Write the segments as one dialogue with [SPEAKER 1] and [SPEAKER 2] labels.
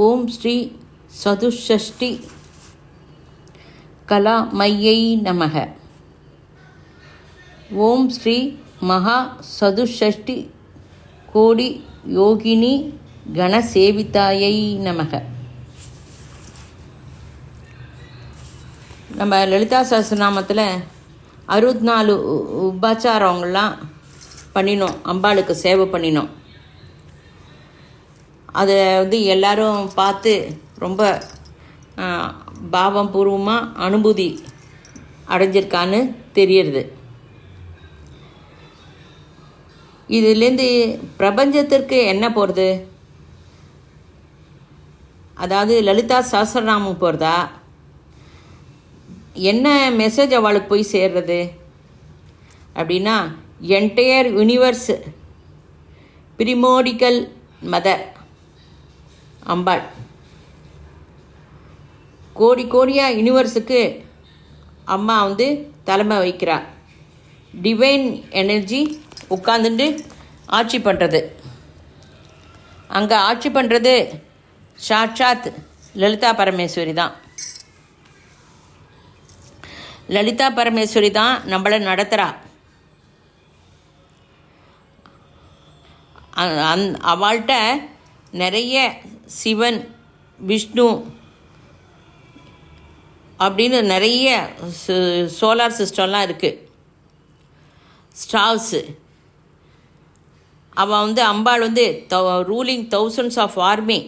[SPEAKER 1] ஓம் ஸ்ரீ சதுஷ்டி கலாமையை நமக. ஓம் ஸ்ரீ மகா சதுஷ்டி கோடி யோகினி கணசேவிதாயை நமக. நம்ம லலிதா சஹஸ்ரநாமத்தில் 64 உபச்சாரங்கள்லாம் பண்ணினோம், அம்பாளுக்கு சேவை பண்ணினோம். அதை எல்லோரும் பார்த்து ரொம்ப பாவம் பூர்வமாக அனுபூதி அடைஞ்சிருக்கான்னு தெரியறது. இதுலேருந்து பிரபஞ்சத்திற்கு என்ன போகிறது? அதாவது லலிதா சஹஸ்ரநாமம் போகிறதா? என்ன மெசேஜ் அவளுக்கு போய் சேர்றது அப்படின்னா, என்டையர் யூனிவர்ஸ் பிரிமோடிக்கல் மதர் அம்பாள், கோடி கோடியாக யூனிவர்ஸுக்கு அம்மா தலைமை வைக்கிறாள். டிவைன் எனர்ஜி உட்காந்துட்டு ஆட்சி பண்ணுறது. அங்கே ஆட்சி பண்ணுறது சாட்சாத் லலிதா பரமேஸ்வரி தான். லலிதா பரமேஸ்வரி தான் நம்மளை நடத்துகிறா. அவள்கிட்ட நிறைய சிவன், விஷ்ணு அப்படின்னு நிறைய சோலார் சிஸ்டம்லாம் இருக்குது, ஸ்டார்ஸு. அவள் அம்பாள் ரூலிங் தௌசண்ட்ஸ் ஆஃப் ஆர்மி,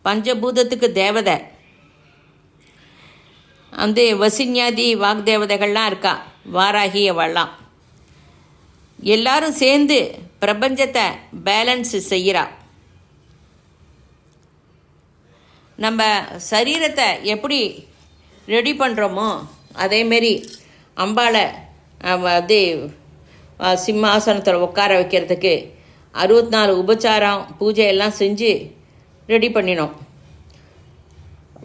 [SPEAKER 1] பஞ்சபூதத்துக்கு தேவதை. வசின்யாதி வாக்தேவதைகள்லாம் இருக்கா, வாராகி அவள்லாம். எல்லாரும் சேர்ந்து பிரபஞ்சத்தை பேலன்ஸ் செய்கிறா. நம்ம சரீரத்தை எப்படி ரெடி பண்ணுறோமோ அதேமாரி அம்பாளை சிம்மாசனத்தில் உட்கார வைக்கிறதுக்கு 64 உபச்சாரம் பூஜை எல்லாம் செஞ்சு ரெடி பண்ணினோம்.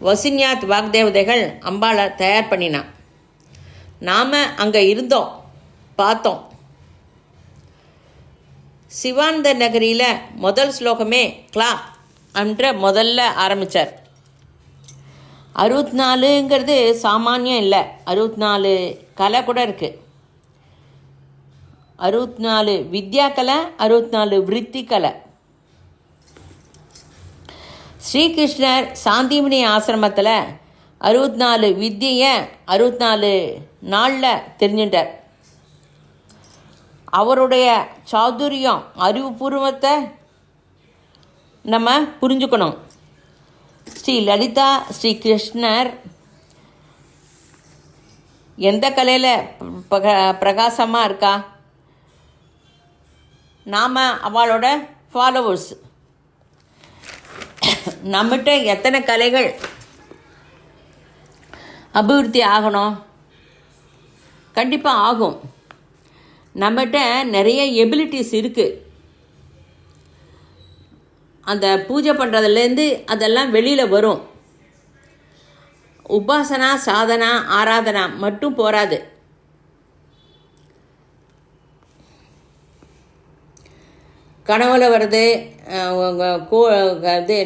[SPEAKER 1] வசின்யாத் வாக்தேவதைகள் அம்பாளை தயார் பண்ணினான். நாம் அங்கே இருந்தோம், பார்த்தோம். சிவானந்த நகரியில் முதல் ஸ்லோகமே கிளா என்ற முதல்ல ஆரம்பித்தார். 64ங்கிறது சாமானியம் இல்லை, 64 கலை கூட இருக்குது. 64 வித்யா கலை, 64 விருத்தி கலை. ஸ்ரீகிருஷ்ணர் சாந்திமணி ஆசிரமத்தில் 64 வித்தியை 64 நாளில் தெரிஞ்சுட்டார். அவருடைய சாதுரியம், அறிவுபூர்வத்தை நம்ம புரிஞ்சுக்கணும். ஸ்ரீ லலிதா ஸ்ரீ கிருஷ்ணர் எந்த கலையில் பிரகாசமாக இருக்கா? நாம் அவளோட ஃபாலோவர்ஸ். நம்மகிட்ட எத்தனை கலைகள் அபிவிருத்தி ஆகணும்? கண்டிப்பாக ஆகும். நம்மகிட்ட நிறைய எபிலிட்டிஸ் இருக்குது. அந்த பூஜை பண்ணுறதுலேருந்து அதெல்லாம் வெளியில் வரும். உபாசனா, சாதனா, ஆராதனா மட்டும் போராது. கனவுல வருது,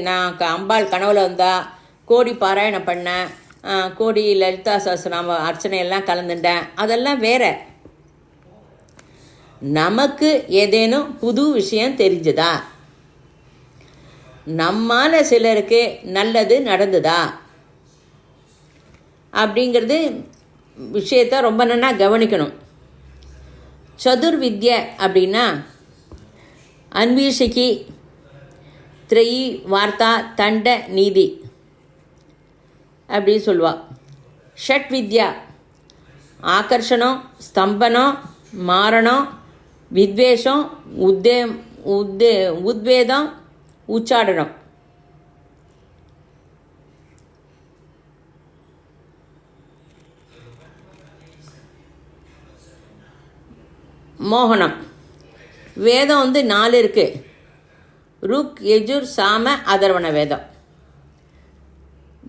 [SPEAKER 1] நான் அம்பாள் கனவுல வந்தால் கோடி பாராயணம் பண்ணேன், கோடி லலிதா சஹஸ்ரநாம அர்ச்சனையெல்லாம் கலந்துட்டேன், அதெல்லாம் வேற. நமக்கு ஏதேனும் புது விஷயம் தெரிஞ்சுதா? நம்மால் சிலருக்கு நல்லது நடந்துதா அப்படிங்கிறது விஷயத்தை ரொம்ப நல்லா கவனிக்கணும். சதுர்வித்யா அப்படின்னா அன்வீஷிகி, திரையி, வார்த்தா, தண்ட, நீதி அப்படின்னு சொல்லுவாள். ஷட் வித்யா ஆகர்ஷணம், ஸ்தம்பனம், மாரணம், வித்வேஷம், உத்வேதம், உச்சாடனம். மோகனம். வேதம் 4 இருக்குது. ருக், யஜுர், சாம, அதர்வண வேதம்.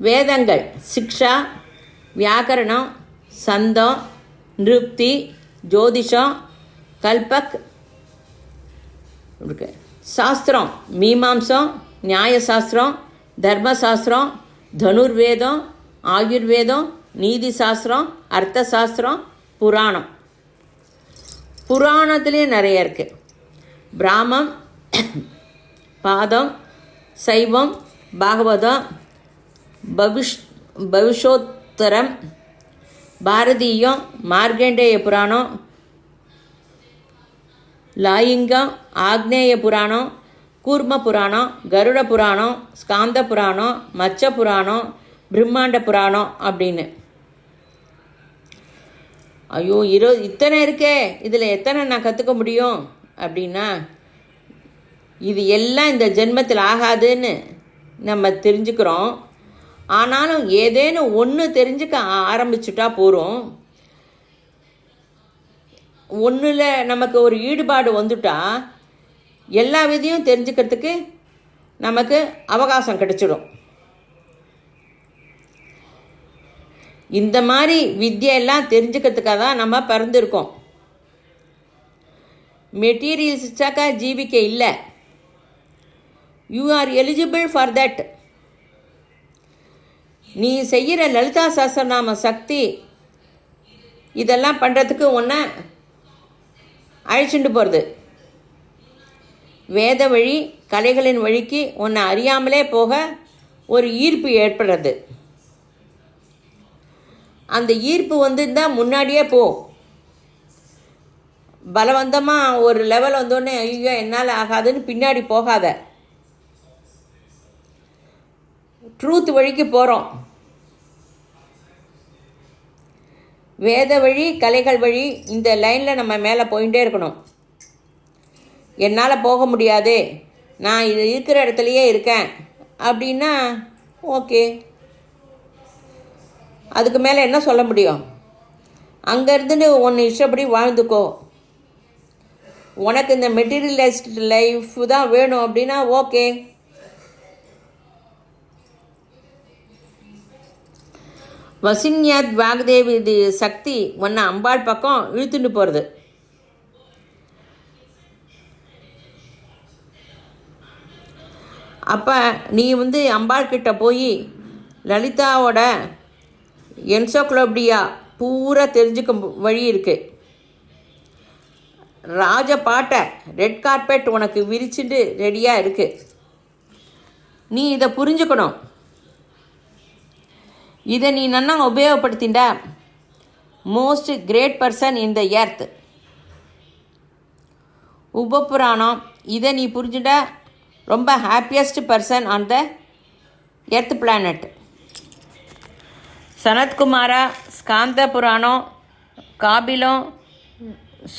[SPEAKER 1] வேதங்கள் சிக்ஷா, வியாக்கரணம், சந்தம், நிருப்தி, ஜோதிஷம், கல்பக் இருக்கு. சாஸ்திரம் மீமாம்சம், நியாயசாஸ்திரம், தர்மசாஸ்திரம், தனுர்வேதம், ஆயுர்வேதம், நீதி சாஸ்திரம், அர்த்த சாஸ்திரம், புராணம். புராணத்துலேயே நிறைய இருக்குது. பிராமம், பாதம், சைவம், பாகவதம், பவிஷோத்தரம், பாரதீயம், மார்க்கண்டேய புராணம், லாயிங்கம், ஆக்னேய புராணம், கூர்ம புராணம், கருட புராணம், ஸ்காந்த புராணம், மச்ச புராணம், பிரம்மாண்ட புராணம் அப்படின்னு. ஐயோ, இத்தனை இருக்கே, இதில் எத்தனை நான் கற்றுக்க முடியும் அப்படின்னா, இது எல்லாம் இந்த ஜென்மத்தில் ஆகாதுன்னு நம்ம தெரிஞ்சுக்கிறோம். ஆனாலும் ஏதேனும் ஒன்று தெரிஞ்சுக்க ஆரம்பிச்சுட்டா போகிறோம். ஒன்றில் நமக்கு ஒரு ஈடுபாடு வந்துட்டா எல்லா விதையும் தெரிஞ்சுக்கிறதுக்கு நமக்கு அவகாசம் கிடைச்சிடும். இந்த மாதிரி வித்தியெல்லாம் தெரிஞ்சுக்கிறதுக்காக தான் நம்ம பிறந்திருக்கோம். மெட்டீரியல்ஸாக்கா ஜீவிக்க இல்லை. You are eligible for that. நீ செய்கிற லலிதா சஹஸ்ரநாம சக்தி இதெல்லாம் பண்ணுறதுக்கு உன்னை அழைச்சிட்டு போகிறது. வேத வழி கலைகளின் வழிக்கு உன்னை அறியாமலே போக ஒரு ஈர்ப்பு ஏற்படுறது. அந்த ஈர்ப்பு வந்துருந்தால் முன்னாடியே போ. பலவந்தமாக ஒரு லெவல் வந்தோடனே ஐயோ என்னால் ஆகாதுன்னு பின்னாடி போகாத. ட்ரூத் வழிக்கு போகிறோம். வேத வழி கலைகள் வழி இந்த லைனில் நம்ம மேலே போயிட்டே இருக்கணும். என்னால் போக முடியாது, நான் இது இருக்கிற இடத்துலையே இருக்கேன் அப்படின்னா ஓகே, அதுக்கு மேலே என்ன சொல்ல முடியும்? அங்கேருந்துன்னு ஒன்று இஷ்டப்படி வாழ்ந்துக்கோ. உனக்கு இந்த மெட்டீரியலைஸ்ட் லைஃப் தான் வேணும் அப்படின்னா ஓகே. வசின்யாத் வாக்தேவி சக்தி உன்னை அம்பாள் பக்கம் இழுத்துட்டு போகிறது. அப்போ நீ அம்பாள் கிட்ட போய் லலிதாவோட என்சைக்ளோபீடியா பூரா தெரிஞ்சுக்க வழி இருக்குது. ராஜ பாட்டை ரெட் கார்பெட் உனக்கு விரிச்சுட்டு ரெடியாக இருக்குது. நீ இதை புரிஞ்சுக்கணும். இதை நீ நல்லா உபயோகப்படுத்திண்டா most great person in the earth. உபபுராணம் இதை நீ புரிஞ்சுட்டா ரொம்ப happiest person on the earth planet. Sanatkumara Skanda Puranam, Kapilam,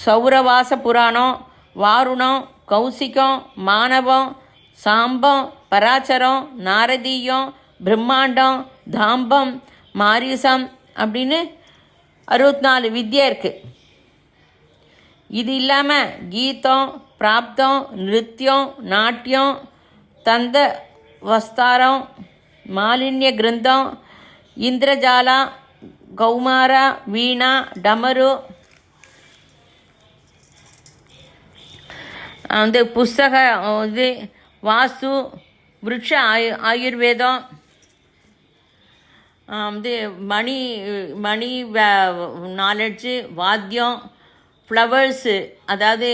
[SPEAKER 1] Sauravasa Puranam, Varunam, Kausikam, Manavam, Sambam, Parasaram, Naradiyam, Brahmandam, Thambam, மாரிசம் அப்படின்னு 64 வித்யா இருக்குது. இது இல்லாமல் கீதம், பிராப்தம், நிருத்தியம், நாட்டியம், தந்த வஸ்தாரம், மாலின்ய கிரந்தம், இந்திரஜாலா, கௌமாரா, வீணா, டமரு, புஸ்தக வாஸ்து, விருட்ச ஆயுர்வேதம், மணி நாலெட்ஜு, வாத்தியம், ஃப்ளவர்ஸு, அதாவது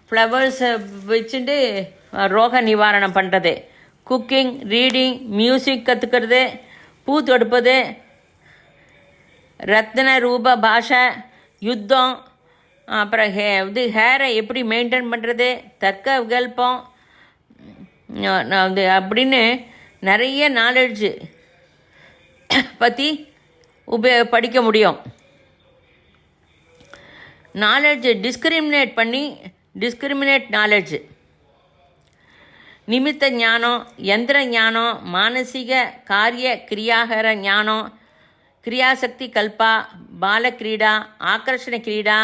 [SPEAKER 1] ஃப்ளவர்ஸை வச்சுட்டு ரோக நிவாரணம் பண்ணுறது, குக்கிங், ரீடிங், மியூசிக் கற்றுக்கிறது, பூ தொடுப்பது, ரத்ன ரூப பாஷை, யுத்தம், அப்புறம் ஹேரை எப்படி மெயின்டைன் பண்ணுறது, தர்க்க விகல்பம் அப்படின்னு நிறைய நாலெட்ஜு பற்றி படிக்க முடியும். நாலெட்ஜு டிஸ்கிரிமினேட் நாலெட்ஜு, நிமித்த ஞானம், யந்திர ஞானம், மானசீக காரிய கிரியாகர ஞானம், கிரியாசக்தி கல்பா, பாலக்கிரீடா, ஆக்கர்ஷண கிரீடா,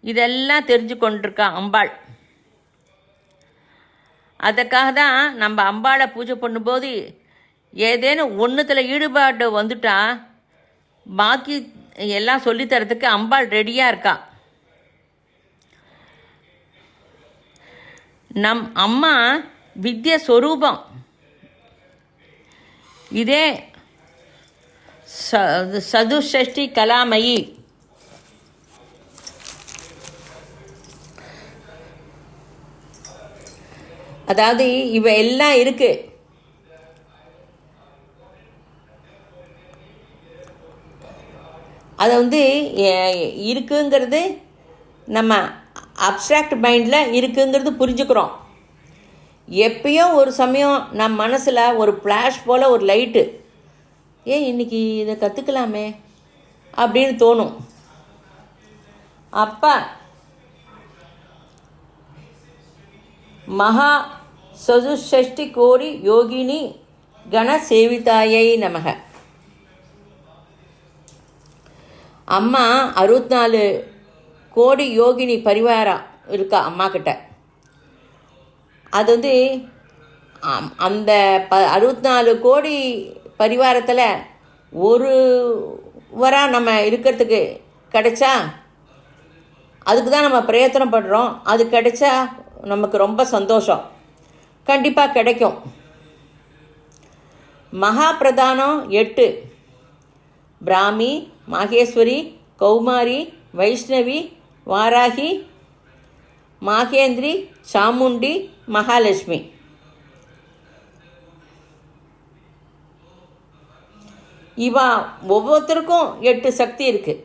[SPEAKER 1] இதெல்லாம் தெரிஞ்சு கொண்டிருக்கா அம்பாள். அதுக்காக தான் நம்ம அம்பாளை பூஜை பண்ணும்போது ஏதேனும் ஒன்றுத்தில் ஈடுபாடு வந்துட்டா பாக்கி எல்லாம் சொல்லித்தரத்துக்கு அம்பாள் ரெடியாக இருக்கா. நம் அம்மா வித்ய ஸ்வரூபம். இதே சதுஷ்டி கலாமயி. அதாவது இவ எல்லாம் இருக்கு. அதை இருக்குங்கிறது நம்ம அப்ட்ராக்ட் மைண்டில் இருக்குங்கிறது புரிஞ்சுக்கிறோம். எப்பயோ ஒரு சமயம் நம் மனசில் ஒரு ஃப்ளாஷ் போல் ஒரு லைட்டு, இன்றைக்கி இதை கற்றுக்கலாமே அப்படின்னு தோணும். அப்போ மகா சதுஷ்டி கோடி யோகினி கண சேவிதாயை நமக. அம்மா 64 கோடி யோகினி பரிவாரம் இருக்கா அம்மா கிட்ட. அது அந்த 64 கோடி பரிவாரத்தில் ஒருவராக நம்ம இருக்கிறதுக்கு கிடைச்சா அதுக்கு தான் நம்ம பிரயத்தனம் பண்ணுறோம். அது கிடைச்சா நமக்கு ரொம்ப சந்தோஷம். கண்டிப்பாக கிடைக்கும். மகா பிரதானம் 8: பிராமி, மாகேஸ்வரி, கௌமாரி, வைஷ்ணவி, வாராகி, மாகேந்திரி, சாமுண்டி, மகாலட்சுமி. இவா ஒவ்வொருத்தருக்கும் 8 சக்தி இருக்குது.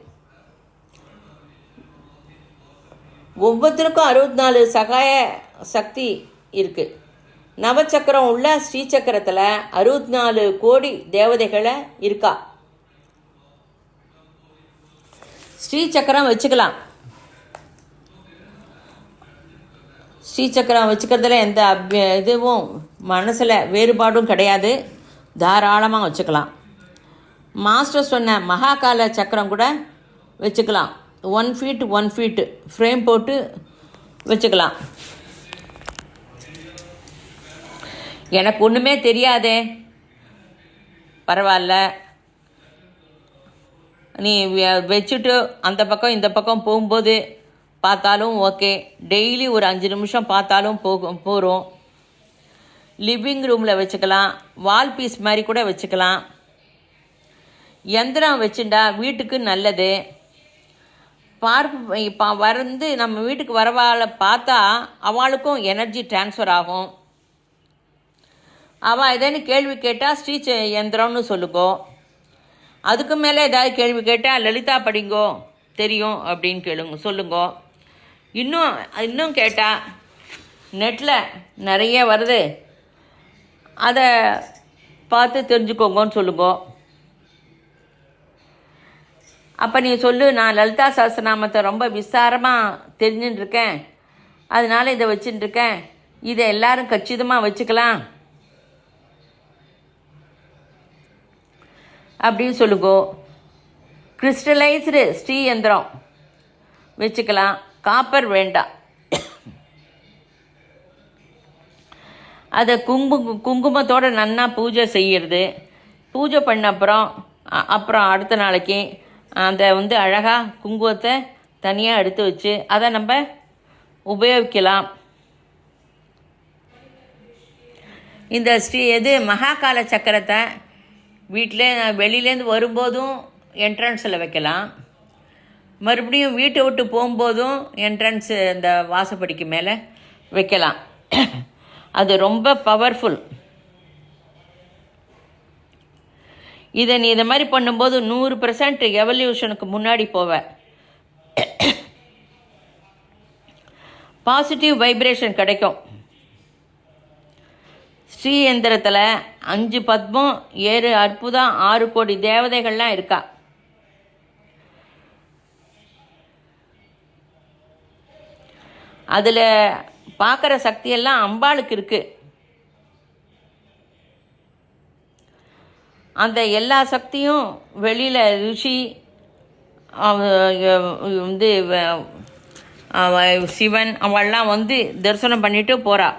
[SPEAKER 1] ஒவ்வொருத்தருக்கும் 64 சகாய சக்தி இருக்குது. நவச்சக்கரம் உள்ள ஸ்ரீசக்கரத்தில் 64 கோடி தேவதைகளை இருக்கா. ஸ்ரீசக்கரம் வச்சுக்கலாம். ஸ்ரீசக்கரம் வச்சுக்கிறதுல எந்த இதுவும் மனசில் வேறுபாடும் கிடையாது. தாராளமாக வச்சுக்கலாம். மாஸ்டர் சொன்ன மகாகால சக்கரம் கூட வச்சுக்கலாம். 1 feet 1 feet ஃப்ரேம் போட்டு வச்சுக்கலாம். எனக்கு ஒன்றுமே தெரியாதே, பரவாயில்ல, நீ வச்சுட்டு அந்த பக்கம் இந்த பக்கம் போகும்போது பார்த்தாலும் ஓகே. டெய்லி ஒரு 5 நிமிஷம் பார்த்தாலும் போகிறோம். லிவிங் ரூமில் வச்சுக்கலாம். வால் பீஸ் மாதிரி கூட வச்சுக்கலாம். யந்திரம் வச்சுட்டா வீட்டுக்கு நல்லது. இப்போ நம்ம வீட்டுக்கு வரவாளை பார்த்தா அவளுக்கும் எனர்ஜி டிரான்ஸ்ஃபர் ஆகும். அவள் எதேன்னு கேள்வி கேட்டால் ஸ்ரீ யந்திரம்னு சொல்லுக்கோ. அதுக்கு மேலே ஏதாவது கேள்வி கேட்டால் லலிதா படிங்கோ தெரியும் அப்படின்னு சொல்லுங்கோ. இன்னும் கேட்டால் நெட்டில் நிறைய வருது, அதை பார்த்து தெரிஞ்சுக்கோங்கன்னு சொல்லுங்கோ. அப்போ நீ சொல்லு, நான் லலிதா சஹஸ்ரநாமத்தை ரொம்ப விஸ்தாரமாக தெரிஞ்சுட்டுருக்கேன், அதனால் இதை வச்சுட்டுருக்கேன், இதை எல்லாரும் கச்சிதமாக வச்சுக்கலாம் அப்படின்னு சொல்லுங்கோ. கிறிஸ்டலைஸ்டு ஸ்ரீ யந்திரம் வச்சுக்கலாம். காப்பர் வேண்டாம். அதை குங்குமத்தோடு நன்னா பூஜை செய்கிறது. பூஜை பண்ண அப்புறம் அடுத்த நாளைக்கு அதை அழகாக குங்குமத்தை தனியாக எடுத்து வச்சு அதை நம்ம உபயோகிக்கலாம். இந்த மகாகால சக்கரத்தை வீட்டில் வெளியிலேருந்து வரும்போதும் என்ட்ரன்ஸில் வைக்கலாம். மறுபடியும் வீட்டை விட்டு போகும்போதும் என்ட்ரன்ஸு இந்த வாசப்படிக்கு மேலே வைக்கலாம். அது ரொம்ப பவர்ஃபுல். நீ இதை மாதிரி பண்ணும்போது 100% எவல்யூஷனுக்கு முன்னாடி போவ. பாசிட்டிவ் வைப்ரேஷன் கிடைக்கும். ஸ்ரீ யந்திரத்தில் 5 பத்மம், 7 அற்புதம், 6 கோடி தேவதைகள்லாம் இருக்கா. அதில் பார்க்குற சக்தியெல்லாம் அம்பாளுக்கு இருக்குது. அந்த எல்லா சக்தியும் வெளியில் ரிஷி சிவன் அவள்லாம் தரிசனம் பண்ணிட்டு போகிறா.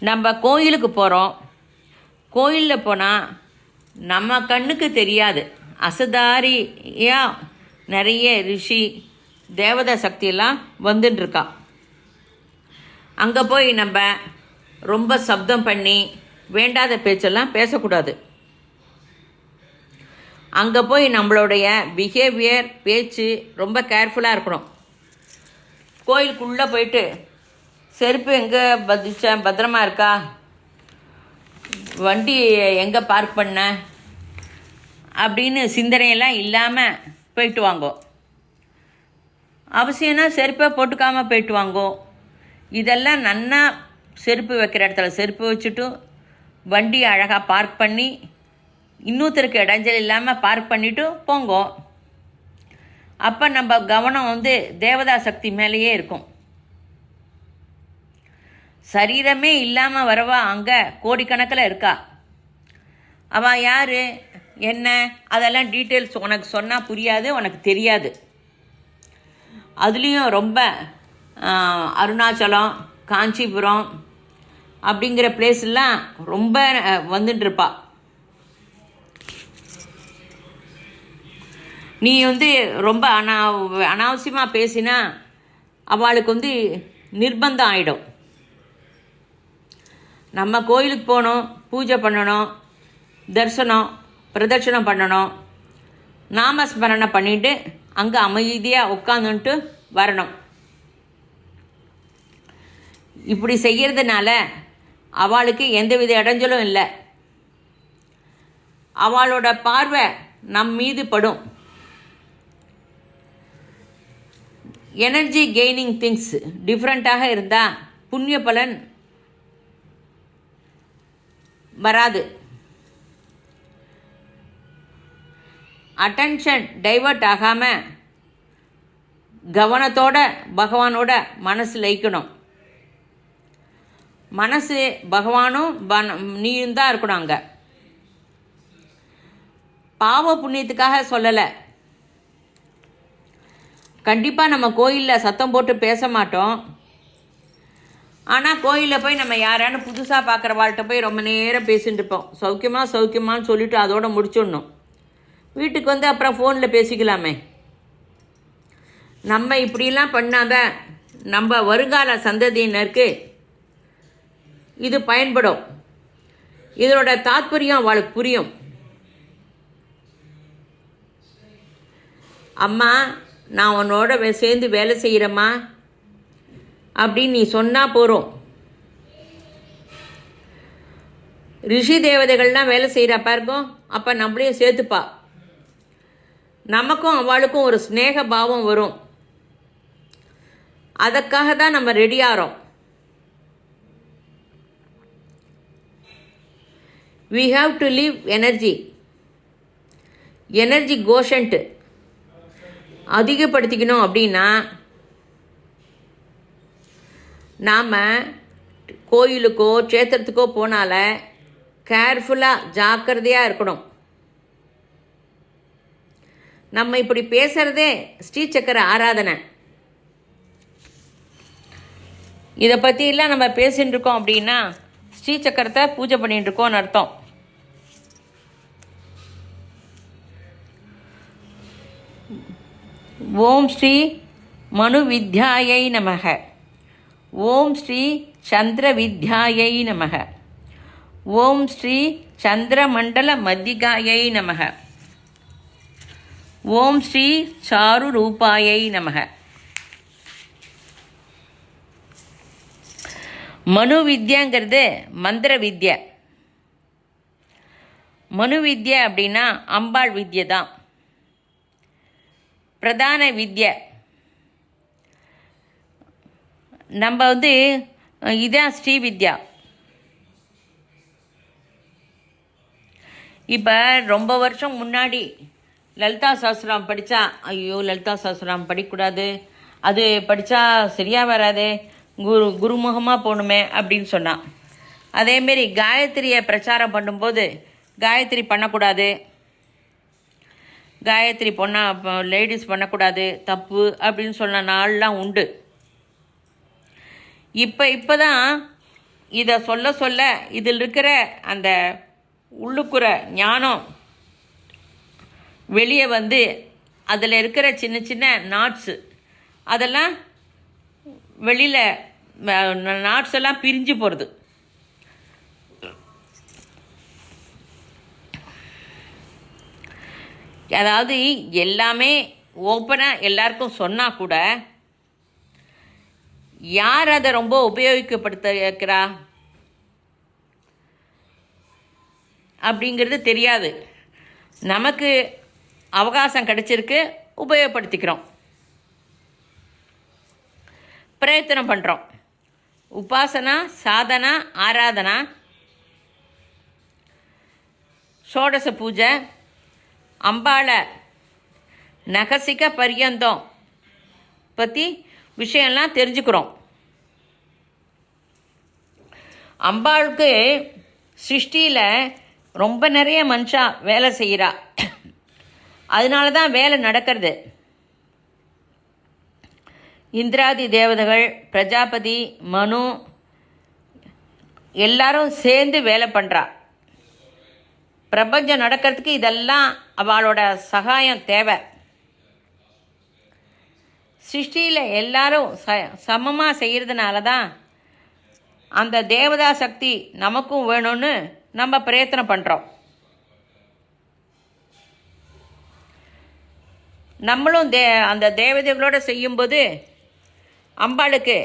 [SPEAKER 1] நம்ம கோயிலுக்கு போகிறோம். கோயிலில் போனால் நம்ம கண்ணுக்கு தெரியாது, அசதாரியாக நிறைய ரிஷி தேவதை சக்தியெல்லாம் வந்துட்டுருக்கா. அங்கே போய் நம்ம ரொம்ப சப்தம் பண்ணி வேண்டாத பேச்செல்லாம் பேசக்கூடாது. அங்கே போய் நம்மளுடைய பிஹேவியர் பேச்சு ரொம்ப கேர்ஃபுல்லாக இருக்கணும். கோயிலுக்குள்ளே போயிட்டு செருப்பு எங்கே பத்திரமா இருக்கா, வண்டி எங்கே பார்க் பண்ண அப்படின்னு சிந்தனையெல்லாம் இல்லாமல் போயிட்டு வாங்கோ. அவசியம்னா செருப்பை போட்டுக்காமல் போயிட்டு வாங்கோ. இதெல்லாம் நன்னா செருப்பு வைக்கிற இடத்துல செருப்பு வச்சுட்டு வண்டி அழகாக பார்க் பண்ணி இன்னொருத்தருக்கு இடைஞ்சல் இல்லாமல் பார்க் பண்ணிவிட்டு போங்கோ. அப்போ நம்ம கவனம் தேவதா சக்தி மேலேயே இருக்கும். சரீரமே இல்லாமல் வரவா அங்கே கோடிக்கணக்கில் இருக்கா. அவள் யார் என்ன அதெல்லாம் டீட்டெயில்ஸ் உனக்கு சொன்னால் புரியாது, உனக்கு தெரியாது. அதுலேயும் ரொம்ப அருணாச்சலம், காஞ்சிபுரம் அப்படிங்கிற பிளேஸ்லாம் ரொம்ப வந்துட்டுருப்பா. நீ ரொம்ப அனாவசியமாக பேசினா அவளுக்கு நிர்பந்தம் ஆகிடும். நம்ம கோயிலுக்கு போகணும், பூஜை பண்ணணும், தரிசனம் பிரதட்சணம் பண்ணணும், நாமஸ்மரணை பண்ணிவிட்டு அங்கே அமைதியாக உட்காந்துட்டு வரணும். இப்படி செய்கிறதுனால அவளுக்கு எந்தவித இடைஞ்சலும் இல்லை. அவளோட பார்வை நம் மீது படும். எனர்ஜி கெய்னிங் திங்ஸ் டிஃப்ரெண்ட்டாக இருந்தால் புண்ணிய பலன் வராது. அட்டென்ஷன் டைவர்ட் ஆகாமல் கவனத்தோட பகவானோட மனசு லயிக்கணும். மனசு பகவானும் நீயும் தான் இருக்கணும். அங்கே பாவ புண்ணியத்துக்காக சொல்லலை. கண்டிப்பாக நம்ம கோயிலில் சத்தம் போட்டு பேச மாட்டோம். ஆனால் கோயிலில் போய் நம்ம யாரானு புதுசாக பார்க்குற வாழ்கிட்ட போய் ரொம்ப நேரம் பேசிகிட்டு இருப்போம். சௌக்கியமானு சொல்லிவிட்டு அதோடு முடிச்சிடணும். வீட்டுக்கு அப்புறம் ஃபோனில் பேசிக்கலாமே. நம்ம இப்படிலாம் பண்ணாத நம்ம வருங்கால சந்ததியினருக்கு இது பயன்படும். இதனோட தாத்பரியம் அவளுக்கு புரியும். அம்மா நான் உன்னோட சேர்ந்து வேலை செய்கிறேம்மா அப்படின்னு நீ சொன்னால் போகிறோம். ரிஷி தேவதைகள்லாம் வேலை செய்கிறப்பா இருக்கும். அப்போ நம்மளையும் சேர்த்துப்பா. நமக்கும் அவளுக்கும் ஒரு ஸ்நேக பாவம் வரும். அதற்காக தான் நம்ம ரெடி ஆகிறோம். we have to live energy quotient அதிகப்படுத்திக்கணும். அப்படின்னா நாம் கோயிலுக்கோ க்ஷேத்திரத்துக்கோ போனால கேர்ஃபுல்லாக ஜாக்கிரதையாக இருக்கணும். நம்ம இப்படி பேசுகிறதே ஸ்ரீசக்கர ஆராதனை. இதை பற்றிலாம் நம்ம பேசிகிட்டு இருக்கோம் அப்படின்னா ஸ்ரீசக்கரத்தை பூஜை பண்ணிகிட்டு இருக்கோம்னு அர்த்தம். ஓம் ஸ்ரீ மனு வித்யாயை நமக. ஓம் ஸ்ரீ சந்திர வித்யாயை நமக. ஓம் ஸ்ரீ சந்திரமண்டல மத்திகாயை நமக. ஓம் ஸ்ரீ சாரு ரூபாயை நமக. மனு வித்யாங்கிறது மந்திர வித்யா. மனு வித்யா அப்படின்னா அம்பாள் வித்யை தான். பிரதான வித்யா. நம்ம இதான் ஸ்ரீ வித்யா. இப்போ ரொம்ப வருஷம் முன்னாடி லலிதா சஹஸ்ரநாமம் படித்தா, ஐயோ லலிதா சஹஸ்ரநாமம் படிக்கக்கூடாது, அது படித்தா சரியாக வராது, குருமுகமாக போகணுமே அப்படின்னு சொன்னான். அதேமாரி காயத்ரியை பிரச்சாரம் பண்ணும்போது காயத்ரி பண்ணக்கூடாது, காயத்ரி லேடிஸ் பண்ணக்கூடாது, தப்பு அப்படின்னு சொன்ன நாள்லாம் உண்டு. இப்போ தான் இதை சொல்ல இதில் இருக்கிற அந்த உள்ளுக்குற ஞானம் வெளியே அதில் இருக்கிற சின்ன சின்ன நாட்ஸு அதெல்லாம் வெளியில் நாட்ஸ் எல்லாம் பிரிஞ்சு போகிறது. அதாவது எல்லாமே ஓப்பனாக எல்லாருக்கும் சொன்னால் கூட யார் அதை ரொம்ப உபயோகிக்கப்படுத்துகிறா அப்படிங்கிறது தெரியாது. நமக்கு அவகாசம் கிடைச்சிருக்கு, உபயோகப்படுத்திக்கிறோம், பிரயத்தனம் பண்ணுறோம். உபாசனா, சாதனா, ஆராதனா, ஷோடச பூஜை, அம்பாளை நகசிக்க பரியந்தம் பற்றி விஷயம்லாம் தெரிஞ்சுக்கிறோம். அம்பாளுக்கு சிருஷ்டியில் ரொம்ப நிறைய மனுஷா வேலை செய்கிறா. அதனால தான் வேலை நடக்கிறது. இந்திராதி தேவதைகள், பிரஜாபதி, மனு எல்லாரும் சேர்ந்து வேலை பண்ணுறா. பிரபஞ்சம் நடக்கிறதுக்கு இதெல்லாம் அவளோட சகாயம் தேவை. சிருஷ்டியில் எல்லாரும் சமமாக செய்கிறதுனால தான் அந்த தேவதா சக்தி நமக்கும் வேணும்னு நம்ம பிரயத்தனம் பண்ணுறோம். நம்மளும் அந்த தேவதைகளோடு செய்யும்போது அம்பாளுக்கு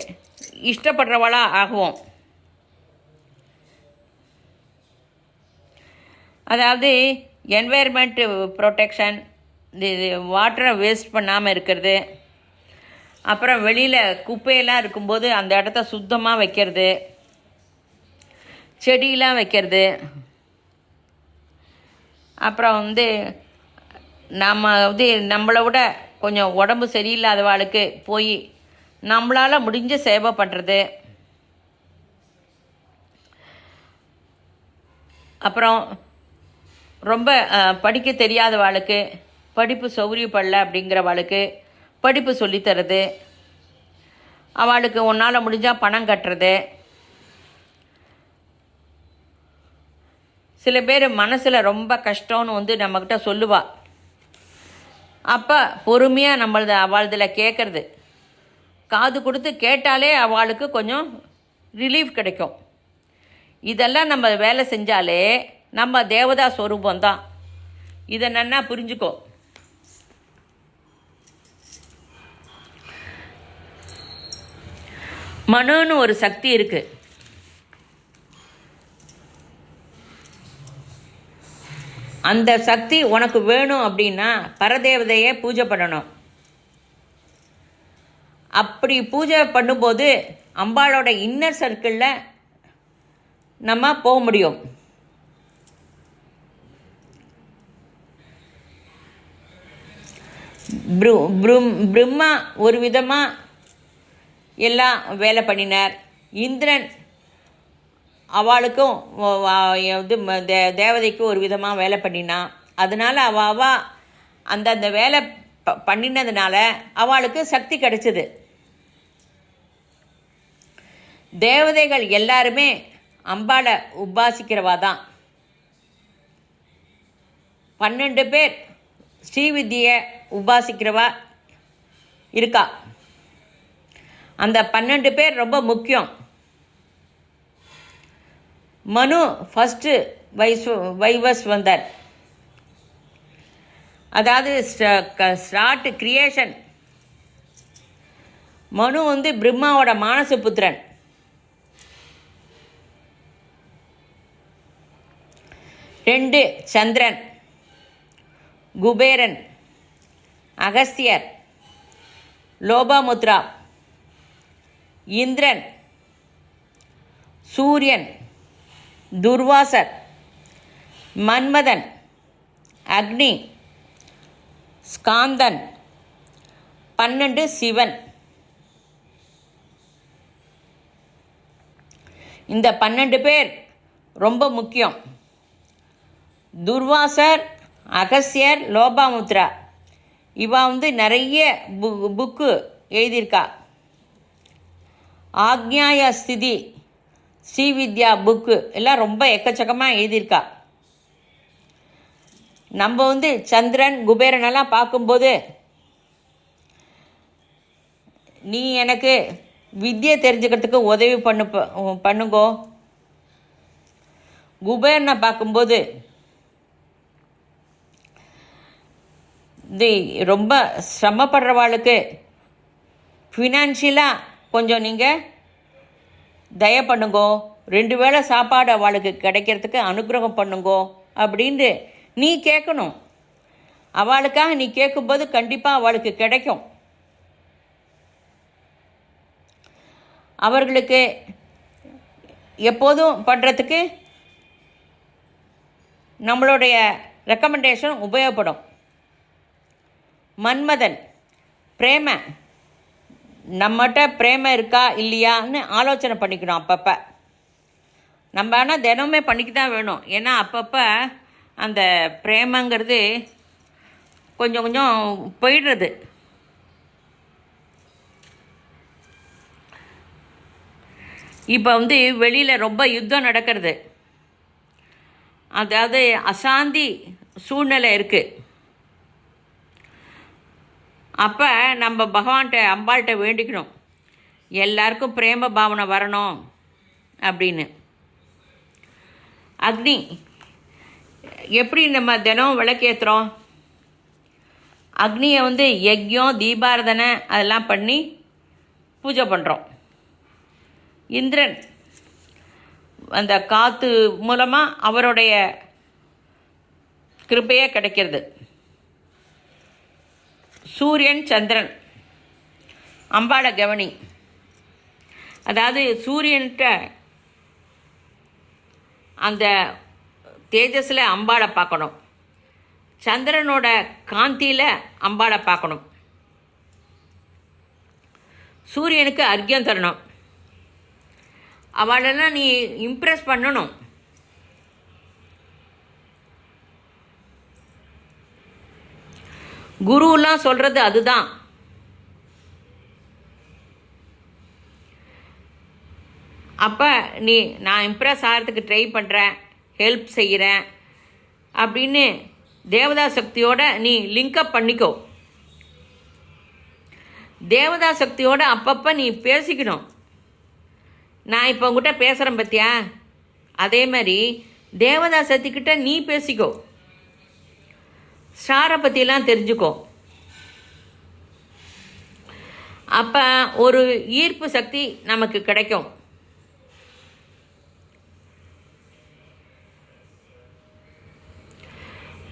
[SPEAKER 1] இஷ்டப்படுறவளாக ஆகுவோம். அதாவது என்வைர்மெண்ட் ப்ரொடெக்ஷன், வாட்டரை வேஸ்ட் பண்ணாமல் இருக்கிறது, அப்புறம் வெளியில் குப்பையெல்லாம் இருக்கும்போது அந்த இடத்த சுத்தமாக வைக்கிறது, செடியெலாம் வைக்கிறது, அப்புறம் நம்மளை விட கொஞ்சம் உடம்பு சரியில்லாதவாளுக்கு போய் நம்மளால் முடிஞ்ச சேவை பண்ணுறது, அப்புறம் ரொம்ப படிக்க தெரியாதவாளுக்கு படிப்பு சௌகரியப்படல அப்படிங்கிறவாளுக்கு படிப்பு சொல்லித்தரது, அவளுக்கு உன்னால் முடிஞ்சால் பணம் கட்டுறது. சில பேர் மனசில் ரொம்ப கஷ்டம்னு நம்மக்கிட்ட சொல்லுவாள். அப்போ பொறுமையாக அவளதில் கேட்குறது, காது கொடுத்து கேட்டாலே அவளுக்கு கொஞ்சம் ரிலீஃப் கிடைக்கும். இதெல்லாம் நம்ம வேலை செஞ்சாலே நம்ம தேவதா ஸ்வரூபந்தான். இதை நன்னா புரிஞ்சுக்கோ. மனுன்னு ஒரு சக்தி இருக்குது. அந்த சக்தி உனக்கு வேணும் அப்படின்னா பரதேவதையை பூஜை பண்ணணும். அப்படி பூஜை பண்ணும்போது அம்பாளோட இன்னர் சர்க்கிளில் நம்ம போக முடியும். பிரம்மா ஒரு விதமாக எல்லாம் வேலை பண்ணினார். இந்திரன் அவளுக்கும் தேவதைக்கும் ஒரு விதமாக வேலை பண்ணினான். அதனால் அவள் அந்த வேலை பண்ணினதுனால அவளுக்கு சக்தி கிடைச்சிது. தேவதைகள் எல்லாருமே அம்பாளை உபாசிக்கிறவா தான். 12 பேர் ஸ்ரீவித்தியை உபாசிக்கிறவா இருக்கா. அந்த 12 பேர் ரொம்ப முக்கியம். மனு ஃபஸ்ட்டு வைவஸ் வந்தார். அதாவது ஸ்டார்ட் கிரியேஷன். மனு பிரம்மாவோட மானச புத்திரன். ரெண்டு சந்திரன், குபேரன், அகஸ்தியர், லோபாமுத்ரா, இந்திரன், சூரியன், துர்வாசர், மன்மதன், அக்னி, ஸ்காந்தன், 12 சிவன். இந்த 12 பேர் ரொம்ப முக்கியம். துர்வாசர், அகஸ்தியர், லோபாமுத்ரா இவா நிறைய புக்கு எழுதியிருக்கா. ஆக்ஞாய ஸ்திதி, ஸ்ரீவித்யா புக்கு எல்லாம் ரொம்ப எக்கச்சக்கமாக எழுதியிருக்கா. நம்ம சந்திரன் குபேரனெல்லாம் பார்க்கும்போது நீ எனக்கு வித்தியை தெரிஞ்சுக்கிறதுக்கு உதவி பண்ணுங்கோ. குபேரனை பார்க்கும்போது இது ரொம்ப சிரமப்படுறவாளுக்கு ஃபினான்ஷியலாக கொஞ்சம் நீங்கள் தய பண்ணுங்கோ. 2 வேளை சாப்பாடு அவளுக்கு கிடைக்கிறதுக்கு அனுகிரகம் பண்ணுங்கோ அப்படின்ட்டு நீ கேட்கணும். அவளுக்காக நீ கேட்கும்போது கண்டிப்பாக அவளுக்கு கிடைக்கும். அவர்களுக்கு எப்போதும் பண்ணுறதுக்கு நம்மளுடைய ரெக்கமெண்டேஷன் உபயோகப்படும். மன்மதன் பிரேம, நம்மகிட்ட பிரேம இருக்கா இல்லையான்னு ஆலோசனை பண்ணிக்கணும் அப்பப்போ. நம்ம ஆனால் தினமே பண்ணிக்க தான் வேணும். ஏன்னா அப்பப்போ அந்த பிரேமங்கிறது கொஞ்சம் கொஞ்சம் போயிடுறது. இப்போ வெளியில் ரொம்ப யுத்தம் நடக்கிறது, அதாவது அசாந்தி சூழ்நிலை இருக்குது. அப்போ நம்ம பகவான்கிட்ட அம்பாள்கிட்ட வேண்டிக்கணும், எல்லாருக்கும் பிரேம பாவனை வரணும் அப்படின்னு. அக்னி எப்படி நம்ம தினம் விளக்கேற்றுறோம்? அக்னியை யஜ்யம் தீபாரதனை அதெல்லாம் பண்ணி பூஜை பண்ணுறோம். இந்திரன் அந்த காற்று மூலமாக அவருடைய கிருபையே கிடைக்கிறது. சூரியன் சந்திரன் அம்பாளை கவனி. அதாவது சூரியன்கிட்ட அந்த தேஜஸில் அம்பாளை பார்க்கணும், சந்திரனோட காந்தியில் அம்பாளை பார்க்கணும். சூரியனுக்கு அர்க்கியம் தரணும், அவளெல்லாம் நீ இம்ப்ரெஸ் பண்ணணும். குருலாம் சொல்கிறது அதுதான். அப்போ நான் இம்ப்ரெஸ் ஆகிறதுக்கு ட்ரை பண்ணுறேன், ஹெல்ப் செய்கிறேன் அப்படின்னு தேவதா சக்தியோட நீ லிங்கப் பண்ணிக்கோ. தேவதா சக்தியோட அப்பப்போ நீ பேசிக்கணும். நான் இப்போ உங்ககிட்ட பேசுகிறேன் பத்தியா, அதே மாதிரி தேவதா சக்திக்கிட்ட நீ பேசிக்கோ. ஸ்டாரை பற்றியெல்லாம் தெரிஞ்சுக்கோ. அப்போ ஒரு ஈர்ப்பு சக்தி நமக்கு கிடைக்கும்.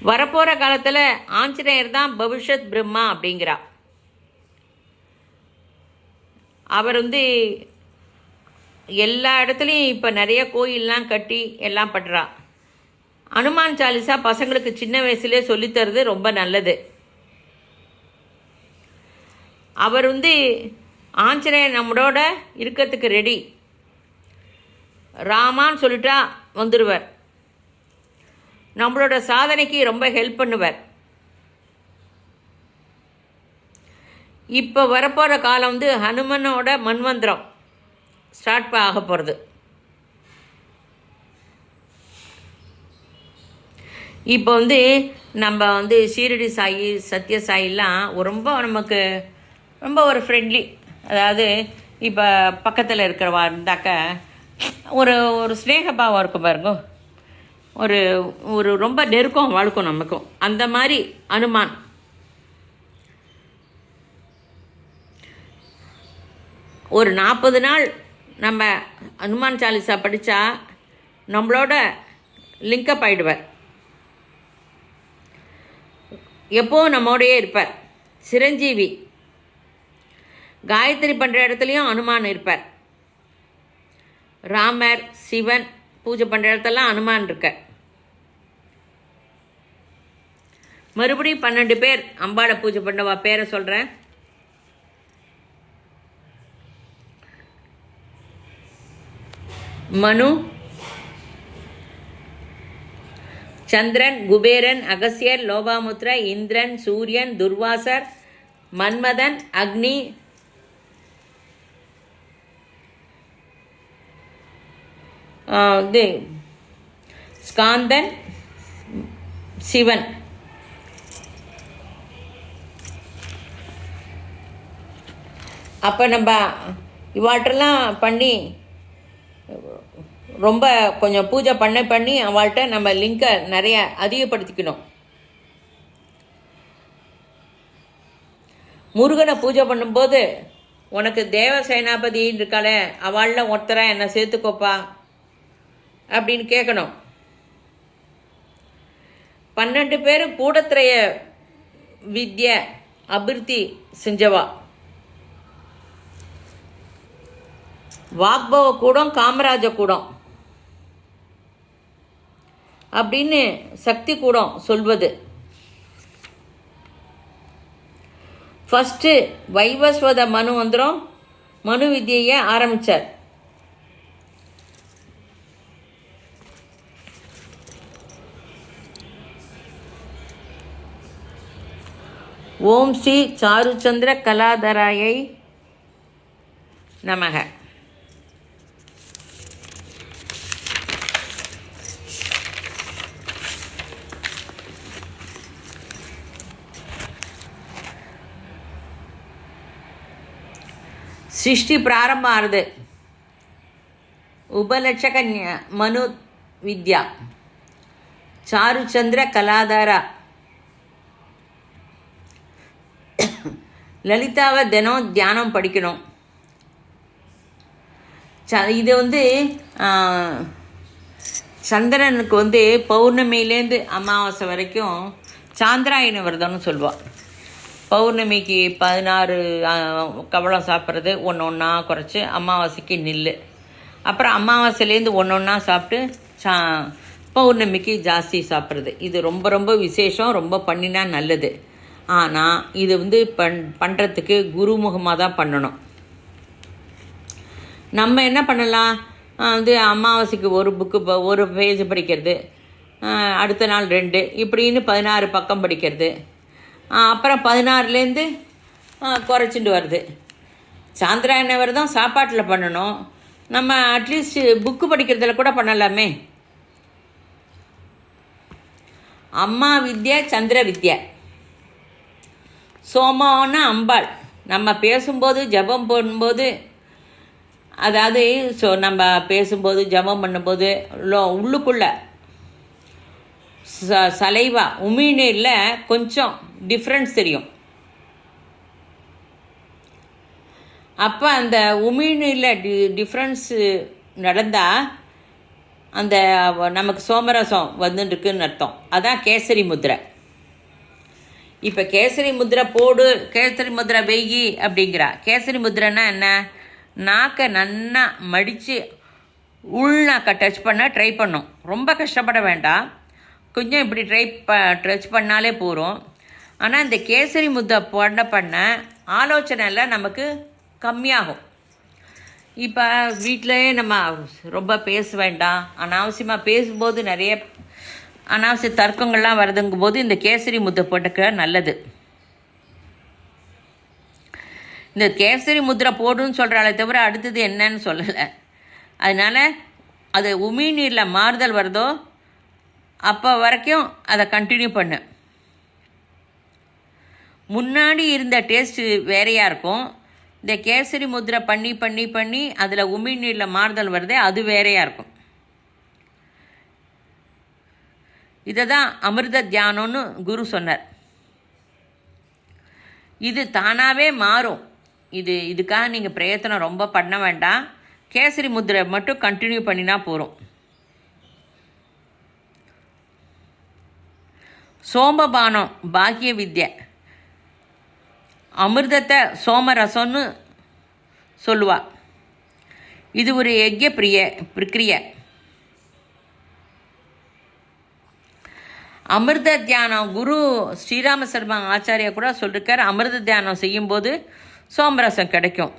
[SPEAKER 1] வரப்போகிற காலத்தில் ஆஞ்சநேயர் தான் பவிஷ்யத் பிரம்மா அப்படிங்கிறா. அவர் எல்லா இடத்துலையும் இப்போ நிறைய கோயிலெலாம் கட்டி எல்லாம் பண்ணுறா. அனுமான் சாலிசா பசங்களுக்கு சின்ன வயசுலேயே சொல்லித்தரது ரொம்ப நல்லது. அவர் ஆஞ்சநேயர் நம்மளோட இருக்கிறதுக்கு ரெடி. ராமான்னு சொல்லிட்டா வந்துடுவார், நம்மளோட சாதனைக்கு ரொம்ப ஹெல்ப் பண்ணுவார். இப்போ வரப்போகிற காலம் ஹனுமனோட மன்வந்திரம் ஸ்டார்ட் ஆக போகிறது. இப்போ நம்ம ஷீரடி சாயி சத்ய சாயிலாம் ரொம்ப நமக்கு ரொம்ப ஒரு ஃப்ரெண்ட்லி. அதாவது இப்போ பக்கத்தில் இருக்கிறவா இருந்தாக்க ஒரு ஒரு ஸ்நேகபாவம் இருக்கும் பாருங்க, ஒரு ஒரு ரொம்ப நெருக்கம் வாழ்க்கும் நமக்கும். அந்த மாதிரி அனுமான் ஒரு 40 நாள் நம்ம அனுமான் சாலிசா படித்தா நம்மளோட லிங்கப் ஆகிடுவார். எப்போவும் நம்மோடையே இருப்பார். சிரஞ்சீவி. காயத்ரி பண்ணுற இடத்துலையும் அனுமான் இருப்பார். ராமர் சிவன் பூஜை பண்ணுற இடத்தெல்லாம் அனுமான் இருக்க. மறுபடியும் 12 பேர் அம்பாளை பூஜை பண்ணவா பேரை சொல்கிறேன். மனு, சந்திரன், குபேரன், அகஸ்யர், லோபாமுத்ர, இந்திரன், சூரியன், துர்வாசர், மன்மதன், அக்னி, ஸ்காந்தன், சிவன். அப்போ நம்ம இவாட்டெல்லாம் பண்ணி ரொம்ப கொஞ்சம் பூஜை பண்ணி அவள்கிட்ட நம்ம லிங்கை நிறைய அதிகப்படுத்திக்கணும். முருகனை பூஜை பண்ணும்போது உனக்கு தேவ சேனாபதின்னு இருக்காளே அவளில் ஒருத்தரை என்னை சேர்த்துக்கோப்பா அப்படின்னு கேட்கணும். 12 பேர் கூடத்திரைய வித்யை அபிவிருத்தி செஞ்சவா. வாக்பவ கூடம் காமராஜ கூடம் அப்படின்னு சக்தி கூடம் சொல்வது. ஃபஸ்ட்டு வைவஸ்வத மனு மந்திரம் மனு வித்யையை ஆரம்பித்தார். ஓம் ஸ்ரீ சாருச்சந்திர கலாதராயை நமக. சிருஷ்டி பிராரம்பம் ஆறுது. உபலட்சக மனு வித்யா சாருச்சந்திர கலாதாரா லலிதாவை தினம் தியானம் படிக்கணும். இது சந்திரனுக்கு பௌர்ணமியிலேருந்து அமாவாசை வரைக்கும் சாந்திராயன விரதம்னு சொல்லுவாள். பௌர்ணமிக்கு 16 கவளம் சாப்பிட்றது, ஒன்று ஒன்றா குறைச்சி அமாவாசைக்கு நில்லு. அப்புறம் அமாவாசையிலேருந்து ஒன்று ஒன்றா சாப்பிட்டு பௌர்ணமிக்கு ஜாஸ்தி சாப்பிட்றது. இது ரொம்ப ரொம்ப விசேஷம், ரொம்ப பண்ணினா நல்லது. ஆனால் இது பண்ணுறதுக்கு குருமுகமாக தான் பண்ணணும். நம்ம என்ன பண்ணலாம், அமாவாசைக்கு ஒரு புக்கு ஒரு பேஜ் படிக்கிறது, அடுத்த நாள் 2 இப்படின்னு 16 பக்கம் படிக்கிறது. அப்புறம் 16லேருந்து குறைச்சிட்டு வருது. சாந்திராயன விரதம் சாப்பாட்டில் பண்ணணும். நம்ம அட்லீஸ்ட் புக்கு படிக்கிறதுல கூட பண்ணலாமே. அம்மா வித்யா சந்திர வித்யா. சோமானா அம்பாள். நம்ம பேசும்போது ஜபம் பண்ணும்போது, அதாவது நம்ம பேசும்போது ஜபம் பண்ணும்போது உள்ளுக்குள்ள சலைவா உமிழ்நீரில் கொஞ்சம் டிஃப்ரென்ஸ் தெரியும். அப்போ அந்த உமிழ்நீரில் டிஃப்ரென்ஸு நடந்தால் அந்த நமக்கு சோமரசம் வந்துட்டுருக்குன்னு அர்த்தம். அதான் கேசரி முத்திரை. இப்போ கேசரி முத்திரை போடு, கேசரி முத்திரை வெய்யி அப்படிங்கிறா. கேசரி முத்திரைன்னா என்ன, நாக்கை நன்னா மடித்து உள்நாக்கை டச் பண்ண ட்ரை பண்ணும். ரொம்ப கஷ்டப்பட வேண்டாம், கொஞ்சம் இப்படி டச் பண்ணாலே போகிறோம். ஆனால் இந்த கேசரி முத்தை பண்ண ஆலோசனையில் நமக்கு கம்மியாகும். இப்போ வீட்டிலையே நம்ம ரொம்ப பேச வேண்டாம், அனாவசியமாக பேசும்போது நிறைய அனாவசிய தர்க்கங்கள்லாம் வருதுங்கும் போது இந்த கேசரி முத்தை போட்டுக்க நல்லது. இந்த கேசரி முத்திரை போடுன்னு சொல்கிறாளே தவிர அடுத்தது என்னன்னு சொல்லலை. அதனால் அது உமிழ்நீரில் மாறுதல் வருதோ அப்போ வரைக்கும் அதை கண்டினியூ பண்ணு. முன்னாடி இருந்த டேஸ்ட்டு வேறையாக இருக்கும். இந்த கேசரி முத்திரை பண்ணி அதில் உமிழ்நீரில் மாறுதல் வருதே அது வேறையாக இருக்கும். இதை தான் அமிர்த தியானம்னு குரு சொன்னார். இது தானாகவே மாறும். இதுக்காக நீங்கள் பிரயத்தனம் ரொம்ப பண்ண வேண்டாம். கேசரி முத்திரை மட்டும் கண்டினியூ பண்ணினா போகிறோம். சோமபானம் பாக்கிய வித்யை. அமிர்தத்தை சோமரசம்னு சொல்லுவா. இது ஒரு யஜ்ய பிரக்கிரியை. அமிர்த தியானம் குரு ஸ்ரீராம சர்மா ஆச்சாரியா கூட சொல்லியிருக்கார். அமிர்த தியானம் செய்யும்போது சோமரசம் கிடைக்கும்.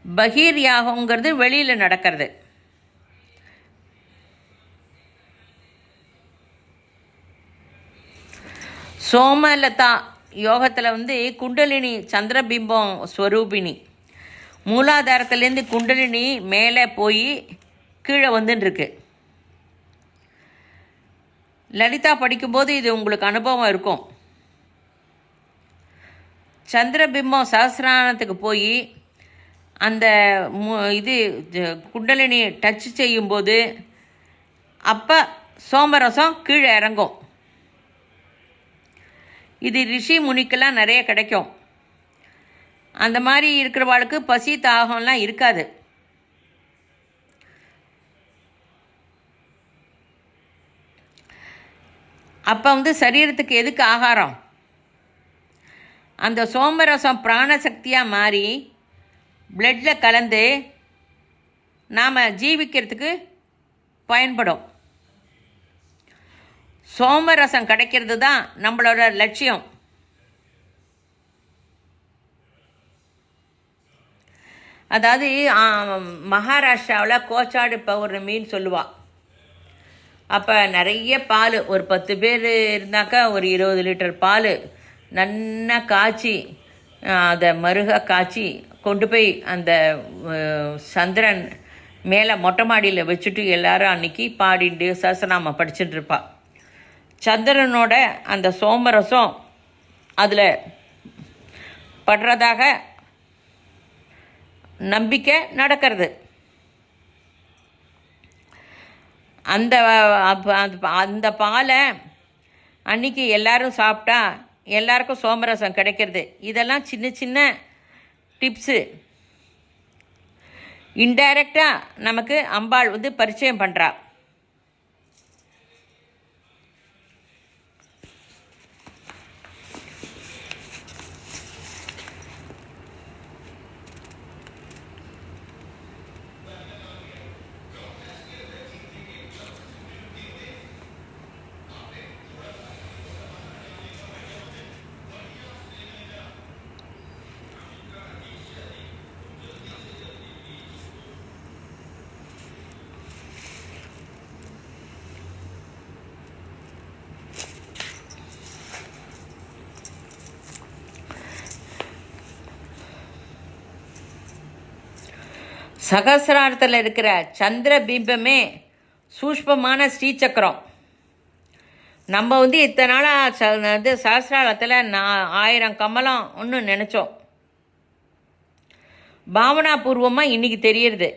[SPEAKER 1] பகீர் யாகங்கிறது வெளியில் நடக்கிறது. சோமலதா யோகத்தில் குண்டலினி சந்திரபிம்பம் ஸ்வரூபிணி. மூலாதாரத்துலேருந்து குண்டலினி மேலே போய் கீழே வந்துட்டுருக்கு. லலிதா படிக்கும்போது இது உங்களுக்கு அனுபவம் இருக்கும். சந்திரபிம்பம் சஹஸ்ரானத்துக்கு போய் அந்த இது குண்டலினி டச் செய்யும்போது அப்போ சோமரசம் கீழே இறங்கும். இது ரிஷி முனிக்கெல்லாம் நிறைய கிடைக்கும். அந்த மாதிரி இருக்கிறவாளுக்கு பசி தாகம்லாம் இருக்காது. அப்போ சரீரத்துக்கு எதுக்கு ஆகாரம்? அந்த சோமரசம் பிராணசக்தியாக மாறி பிளட்டில் கலந்து நாம் ஜீவிக்கிறதுக்கு பயன்படும். சோமரசம் கிடைக்கிறது தான் நம்மளோட லட்சியம். அதாவது மகாராஷ்டிராவில் கோச்சாடு பௌர்ணமின்னு சொல்லுவாள். அப்போ நிறைய பால், ஒரு 10 பேர் இருந்தாக்கா ஒரு 20 லிட்டர் பால் நல்லா காய்ச்சி அதை மருக காய்ச்சி கொண்டு போய் அந்த சந்திரன் மேலே மொட்டை மாடியில் வச்சுட்டு எல்லாரும் அன்றைக்கி பாடிட்டு சஹஸ்ரநாமம் படிச்சுட்டு இருப்பாள். சந்திரனோட அந்த சோமரசம் அதில் படுறதாக நம்பிக்கை நடக்கிறது. அந்த அந்த பாலை அன்றைக்கி எல்லாரும் சாப்பிட்டா எல்லாருக்கும் சோமரசம் கிடைக்கிறது. இதெல்லாம் சின்ன சின்ன டிப்ஸு. இன்டைரக்டாக நமக்கு அம்பாள் பரிச்சயம் பண்ணுறா. சகசிராரத்தில் இருக்கிற சந்திர பிம்பமே சூஷ்மமான ஸ்ரீசக்கரம். நம்ம இத்தனை நாளாக சகசிராரத்தில் 1000 கமலம் ஒன்று நினச்சோம். பாவனாபூர்வமாக இன்றைக்கி தெரியுது.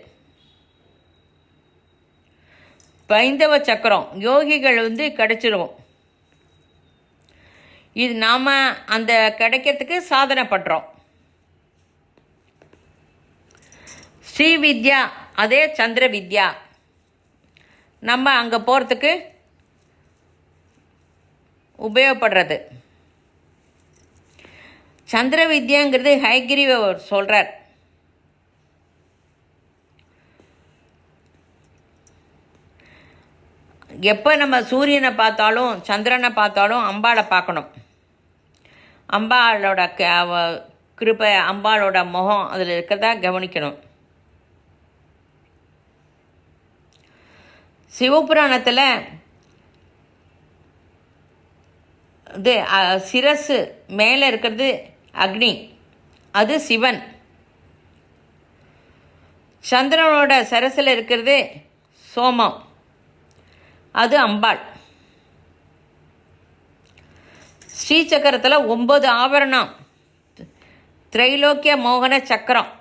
[SPEAKER 1] பைந்தவ சக்கரம் யோகிகள் கிடச்சிருவோம். இது நாம் அந்த கிடைக்கிறதுக்கு சாதனை பண்ணுறோம். ஸ்ரீ வித்யா அதே சந்திர வித்யா. நம்ம அங்கே போகிறதுக்கு உபயோகப்படுறது. சந்திர வித்யாங்கிறது ஹயக்ரீவர் சொல்கிறார். எப்போ நம்ம சூரியனை பார்த்தாலும் சந்திரனை பார்த்தாலும் அம்பாளை பார்க்கணும். அம்பாளோட கிருபை, அம்பாளோட முகம் அதில் இருக்கிறதா கவனிக்கணும். சிவபுராணத்தில் சிரசு மேலே இருக்கிறது அக்னி, அது சிவன். சந்திரனோட சரசில் இருக்கிறது சோமம், அது அம்பாள். ஸ்ரீசக்கரத்தில் 9 ஆபரணம், திரைலோக்கிய மோகன சக்கரம்.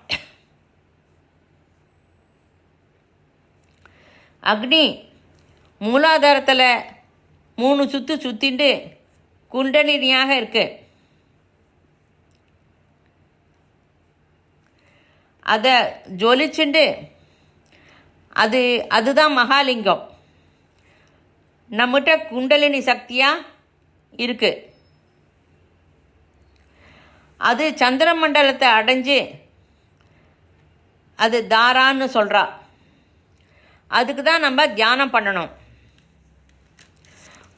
[SPEAKER 1] அக்னி மூலாதாரத்தில் 3 சுற்று சுற்றிண்டு குண்டலினியாக இருக்கு. அதை ஜொலிச்சுண்டு அதுதான் மகாலிங்கம். நம்மகிட்ட குண்டலினி சக்தியாக இருக்குது. அது சந்திர மண்டலத்தை அடைஞ்சு அது தாரான்னு சொல்கிறா. அதுக்கு தான் நம்ம தியானம் பண்ணணும்.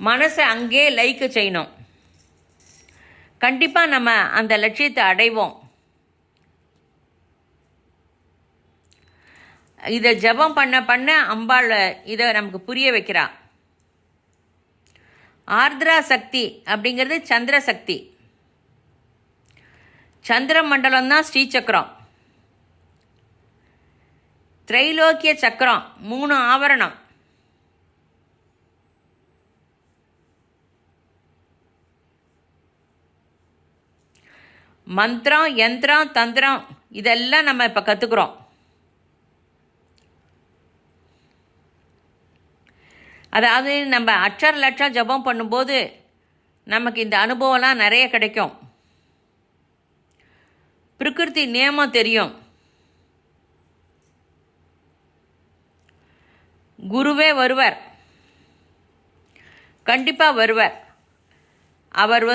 [SPEAKER 1] மனசை அங்கே லைக்கு செய்யணும். கண்டிப்பாக நம்ம அந்த லட்சியத்தை அடைவோம். இதை ஜபம் பண்ண பண்ண அம்பாள் இதை நமக்கு புரிய வைக்கிறா. ஆர்திரா சக்தி அப்படிங்கிறது சந்திர சக்தி. சந்திர மண்டலம் தான் ஸ்ரீசக்கரம். திரைலோக்கிய சக்கரம் 3 ஆவரணம். மந்திரம், யந்திரம், தந்திரம் இதெல்லாம் நம்ம இப்போ கற்றுக்குறோம். அதாவது நம்ம அட்சர லட்சம் ஜபம் பண்ணும்போது நமக்கு இந்த அனுபவம்லாம் நிறைய கிடைக்கும். பிரகிருதி நியமம் தெரியும். குருவே வருவர், கண்டிப்பாக வருவர். அவர்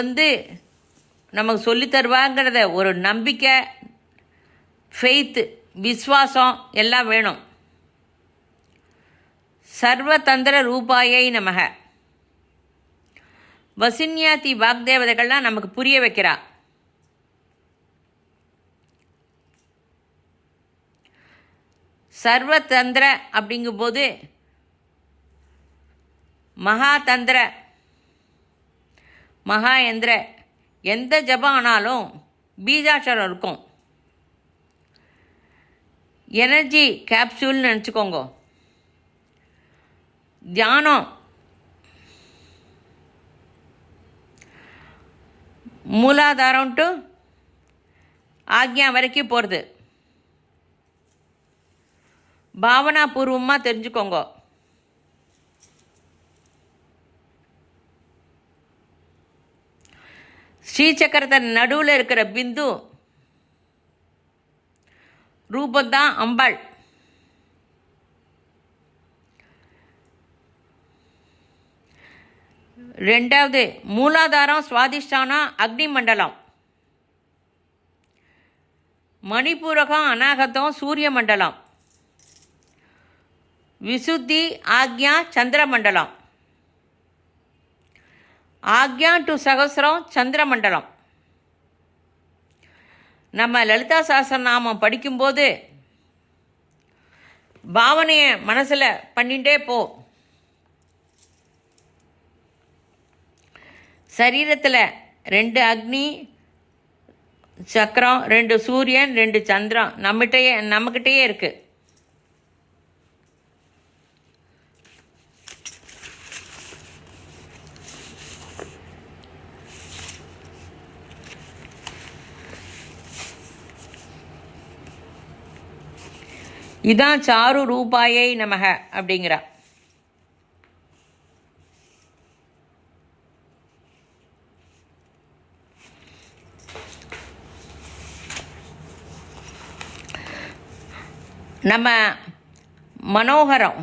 [SPEAKER 1] நமக்கு சொல்லித் தருவாங்கிறத ஒரு நம்பிக்கை, ஃபெய்த்து, விஸ்வாசம் எல்லாம் வேணும். சர்வதந்திர ரூபாயை நமக. வசின்யாதி வாக்தேவதைகள்லாம் நமக்கு புரிய வைக்கிறா. சர்வதந்திர அப்படிங்கும்போது மகாதந்திர, மகாயந்திர, எந்த ஜபம் ஆனாலும் பீஜாட்சரம் இருக்கும். எனர்ஜி கேப்சூல்னு நினச்சிக்கோங்க. தியானம் மூலாதாரம் டு ஆக்ஞா வரைக்கும் போகிறது. பாவனாபூர்வமாக தெரிஞ்சுக்கோங்க. ஸ்ரீசக்கரத்தை நடுவில் இருக்கிற பிந்து ரூபந்தான் அம்பாள். ரெண்டாவது மூலாதாரம் சுவாதிஷ்டானம் அக்னி மண்டலம். மணிப்பூரகம் அநாகதம் சூரிய மண்டலம். விசுத்தி ஆக்ஞா சந்திர மண்டலம். ஆக்ஞா டு சகசிரம் சந்திர மண்டலம். நம்ம லலிதா சஹஸ்ரநாமம் படிக்கும்போது பாவனையை மனசில் பண்ணிகிட்டே போ. சரீரத்தில் 2 அக்னி சக்கரம், 2 சூரியன், 2 சந்திரம் நம்மக்கிட்டேயே இருக்குது. இதான் சாரு ரூபாயை நமக அப்படிங்கிறா. நம்ம மனோகரம்,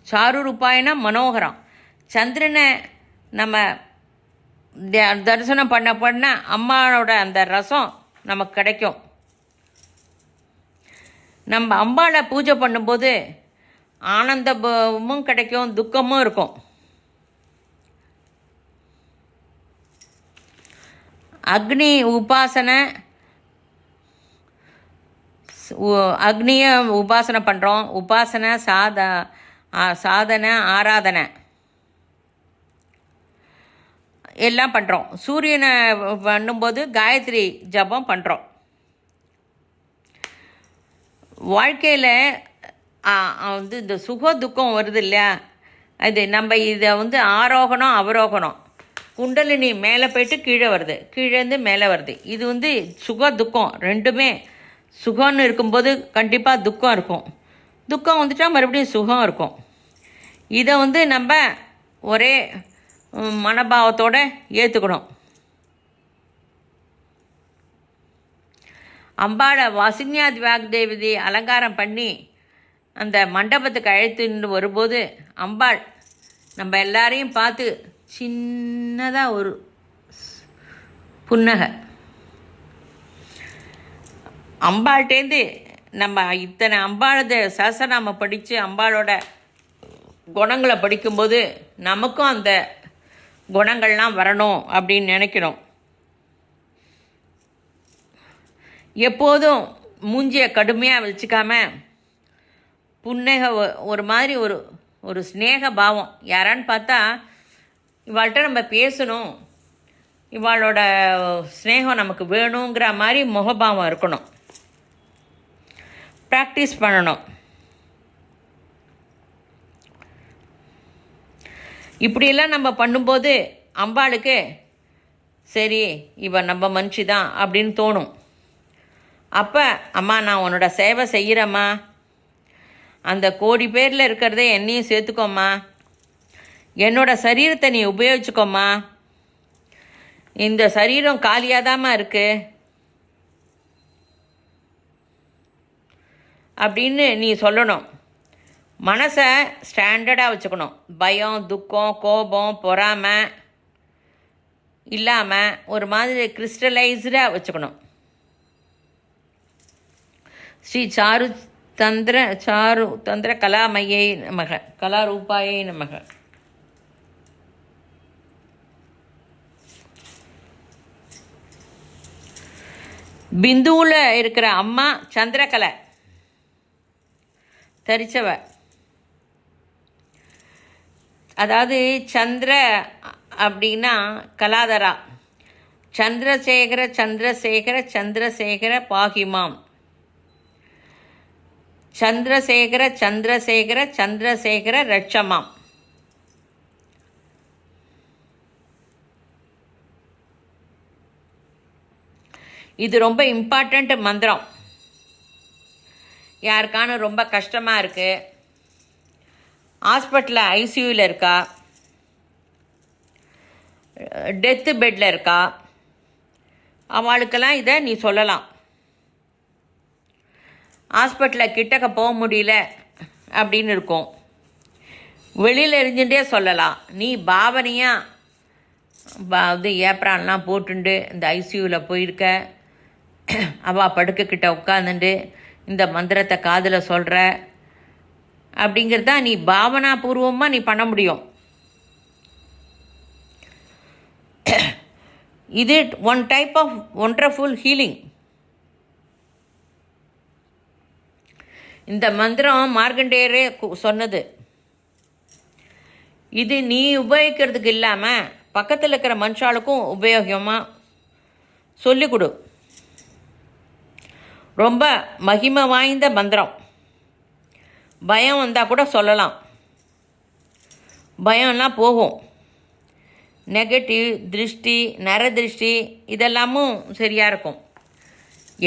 [SPEAKER 1] சாரு ரூபாயினா மனோகரம். சந்திரனை நம்ம தரிசனம் பண்ண அம்மாவோட அந்த ரசம் நமக்கு கிடைக்கும். நம்ம அம்பாளை பூஜை பண்ணும்போது ஆனந்தமும் கிடைக்கும், துக்கமும் இருக்கும். அக்னி உபாசனை, அக்னியை உபாசனை பண்ணுறோம். உபாசனை, சாதனை, ஆராதனை எல்லாம் பண்ணுறோம். சூரியனை பண்ணும்போது காயத்ரி ஜபம் பண்ணுறோம். வாழ்க்கையில் இந்த சுக துக்கம் வருது இல்லையா, அது நம்ம இதை ஆரோகணம் அவரோகணம். குண்டலினி மேலே போயிட்டு கீழே வருது, கீழேருந்து மேலே வருது. இது சுக துக்கம் ரெண்டுமே. சுகம்னு இருக்கும்போது கண்டிப்பாக துக்கம் இருக்கும், துக்கம் வந்துட்டால் மறுபடியும் சுகம் இருக்கும். இதை நம்ம ஒரே மனபாவத்தோடு ஏற்றுக்கணும். அம்பாளை வசின்யாதி வாக்தேவதி அலங்காரம் பண்ணி அந்த மண்டபத்துக்கு அழைத்துன்னு வரும்போது அம்பாள் நம்ம எல்லாரையும் பார்த்து சின்னதாக ஒரு புன்னகை. அம்பாள்கிட்டேருந்து நம்ம இத்தனை அம்பாளது சஹஸ்ரநாமம் படித்து அம்பாளோட குணங்களை படிக்கும்போது நமக்கும் அந்த குணங்கள்லாம் வரணும் அப்படின்னு நினைக்கணும். எப்போதும் மூஞ்சியை கடுமையாக வச்சுக்காம புன்னகை, ஒரு மாதிரி ஒரு ஸ்நேக பாவம். யாரான்னு பார்த்தா இவாள்கிட்ட நம்ம பேசணும், இவாளோட ஸ்நேகம் நமக்கு வேணுங்கிற மாதிரி முகபாவம் இருக்கணும். ப்ராக்டிஸ் பண்ணணும். இப்படியெல்லாம் நம்ம பண்ணும்போது அம்பாளுக்கு சரி இவன் நம்ம மனுஷி தான் அப்படின்னு தோணும். அப்போ அம்மா நான் உன்னோட சேவை செய்கிறேம்மா, அந்த கோடி பேரில் இருக்கிறதே என்னையும் சேர்த்துக்கோம்மா, என்னோட சரீரத்தை நீ உபயோகிச்சுக்கோம்மா, இந்த சரீரம் காலியாதாம்மா இருக்குது அப்படின்னு நீ சொல்லணும். மனசை ஸ்டாண்டர்டாக வச்சுக்கணும். பயம், துக்கம், கோபம், பொறாமை இல்லாமல் ஒரு மாதிரி கிறிஸ்டலைஸ்டாக வச்சுக்கணும். ஸ்ரீ சாரு தந்திர கலாமையை நமக, கலாரூபாயை நமக. பிந்துவில் இருக்கிற அம்மா சந்திரகலை தரிச்சவ. அதாவது சந்திர அப்படின்னா கலாதரா. சந்திரசேகர சந்திரசேகர சந்திரசேகர பாகிமாம், சந்திரசேகர சந்திரசேகர சந்திரசேகர ரட்சமாம். இது ரொம்ப இம்பார்ட்டண்ட் மந்திரம். யாருக்கான ரொம்ப கஷ்டமாக இருக்குது, ஹாஸ்பிட்டலில் ஐசியூவில் இருக்கா, டெத்து பெட்டில் இருக்கா, அவளுக்கெல்லாம் இதை நீ சொல்லலாம். ஹாஸ்பிட்டலில் கிட்டக்க போக முடியல அப்படின்னு இருக்கும், வெளியில் எரிஞ்சுட்டே சொல்லலாம். நீ பாவனையாக ஏப்ரான்லாம் போட்டுண்டு இந்த ஐசியூவில் போயிருக்க, அவள் படுக்கக்கிட்ட உட்காந்துண்டு இந்த மந்திரத்தை காதில் சொல்கிற அப்படிங்கிறதா நீ பாவனாபூர்வமாக நீ பண்ண முடியும். இது one type of wonderful healing. இந்த மந்திரம் மார்க்கண்டேயரே சொன்னது. இது நீ உபயோகிக்கிறதுக்கு இல்லாமல் பக்கத்தில் இருக்கிற மனுஷாளுக்கும் உபயோகமாக சொல்லிக் கொடு. ரொம்ப மகிமை வாய்ந்த மந்திரம். பயம் வந்தால் கூட சொல்லலாம், பயம்லாம் போகும். நெகட்டிவ் திருஷ்டி, நரதிருஷ்டி இதெல்லாமும் சரியாக இருக்கும்.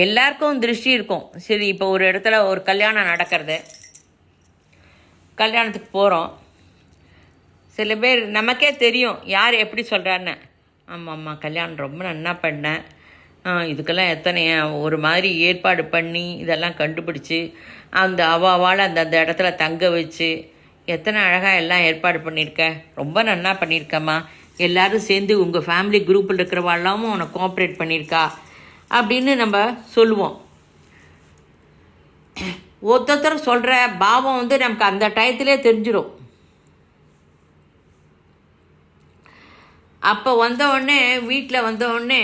[SPEAKER 1] எல்லாருக்கும் திருஷ்டி இருக்கும். சரி, இப்போ ஒரு இடத்துல ஒரு கல்யாணம் நடக்கிறது, கல்யாணத்துக்கு போகிறோம். சில பேர் நமக்கே தெரியும் யார் எப்படி சொல்கிறான்னு. ஆமாம்மா கல்யாணம் ரொம்ப நன்னா பண்ணேன், இதுக்கெல்லாம் எத்தனை ஒரு மாதிரி ஏற்பாடு பண்ணி இதெல்லாம் கண்டுபிடிச்சி அந்த அவாவால் அந்த இடத்துல தங்க வச்சு எத்தனை அழகாக எல்லாம் ஏற்பாடு பண்ணியிருக்க, ரொம்ப நன்னா பண்ணியிருக்கம்மா, எல்லோரும் சேர்ந்து உங்கள் ஃபேமிலி குரூப்பில் இருக்கிறவாழ்லாமும் உனக்கு கோஆப்ரேட் பண்ணியிருக்கா அப்படின்னு நம்ம சொல்லுவோம். ஒருத்தர் சொல்கிற பாவம் நமக்கு அந்த டயத்திலே தெரிஞ்சிடும். அப்போ வந்தவுடனே வீட்டில் வந்தவுடனே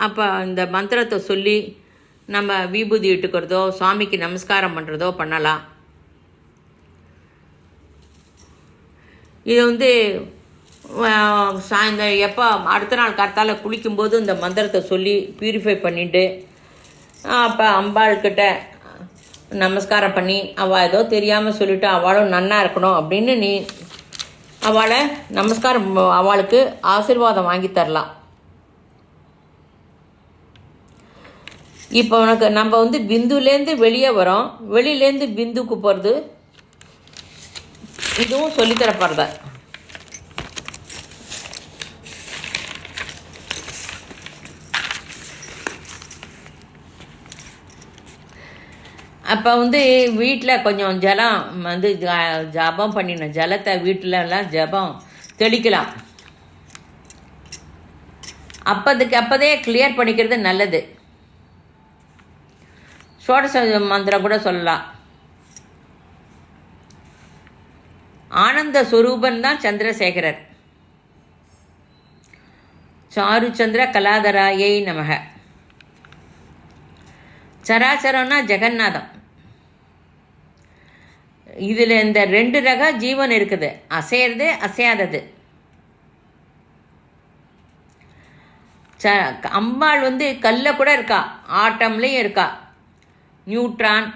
[SPEAKER 1] அப்போ இந்த மந்திரத்தை சொல்லி நம்ம விபூதி இட்டுக்கிறதோ சுவாமிக்கு நமஸ்காரம் பண்ணுறதோ பண்ணலாம். இது சாயந்தரம் எப்போ அடுத்த நாள் காத்தால் குளிக்கும்போது இந்த மந்திரத்தை சொல்லி ப்யூரிஃபை பண்ணிவிட்டு அப்போ அம்பாள்கிட்ட நமஸ்காரம் பண்ணி அவள் ஏதோ தெரியாமல் சொல்லிவிட்டு அவளும் நன்னா இருக்கணும் அப்படின்னு நீ அவளை நமஸ்காரம், அவளுக்கு ஆசீர்வாதம் வாங்கி தரலாம். இப்போ உனக்கு நம்ம பிந்துலேருந்து வெளியே வரோம், வெளியிலேருந்து பிந்துக்கு போகிறது, இதுவும் சொல்லித்தரப்படுறத. அப்போ வீட்டில் கொஞ்சம் ஜலம் ஜபம் பண்ணின ஜலத்தை வீட்டிலலாம் ஜபம் தெளிக்கலாம். அப்போதே கிளியர் பண்ணிக்கிறது நல்லது. ஷோடச மந்திரம் கூட சொல்லலாம். ஆனந்த ஸ்வரூபன் தான் சந்திரசேகரர். சாருச்சந்திர கலாதராயை நமக. சராச்சரம்னா ஜெகநாதம். இதில் இந்த 2 ரக ஜீவன் இருக்குது, அசையிறது அசையாதது. அம்பாள் கல்ல கூட இருக்கா, ஆட்டம்லேயும் இருக்கா, நியூட்ரான்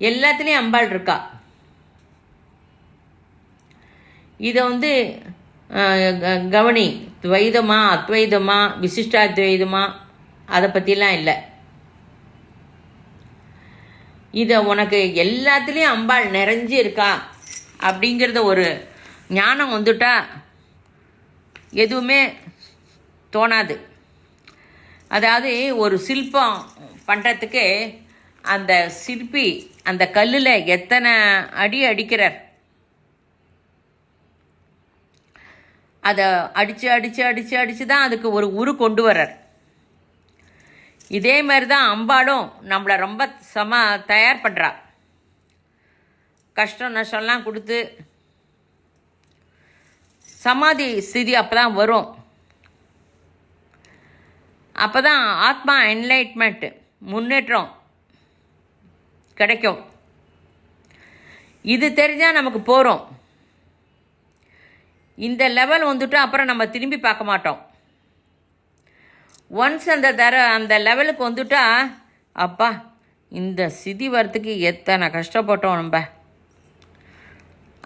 [SPEAKER 1] எல்லாத்துலேயும் அம்பாள் இருக்கா. இதை கவனி, துவைதமா அத்வைதமா விசிஷ்டாத்வைதமா அதை பற்றிலாம் இல்லை. இதை உனக்கு எல்லாத்துலேயும் அம்பாள் நிறைஞ்சி இருக்கா அப்படிங்கிறத ஒரு ஞானம் வந்துட்டா எதுவுமே தோணாது. அதாவது ஒரு சிற்பம் பண்ணுறதுக்கு அந்த சிற்பி அந்த கல்லில் எத்தனை அடி அடிக்கிறார், அதை அடித்து அடித்து அடித்து அடித்து தான் அதுக்கு ஒரு உரு கொண்டு வர்றார். இதே மாதிரி தான் அம்பாளும் நம்மளை ரொம்ப தயார் பண்ணுறா. கஷ்டம் நஷ்டம்லாம் கொடுத்து சமாதி ஸ்திதி அப்போ தான் வரும். அப்போ தான் ஆத்மா என்லைட்மெண்ட் முன்னேற்றம் கிடைக்கும். இது தெரிஞ்சால் நமக்கு போகிறோம். இந்த லெவல் வந்துட்டு அப்புறம் நம்ம திரும்பி பார்க்க மாட்டோம். ஒன்ஸ் அந்த லெவலுக்கு வந்துட்டா அப்பா இந்த ஸ்திதி வரத்துக்கு எத்தனை கஷ்டப்பட்டோம் நம்ம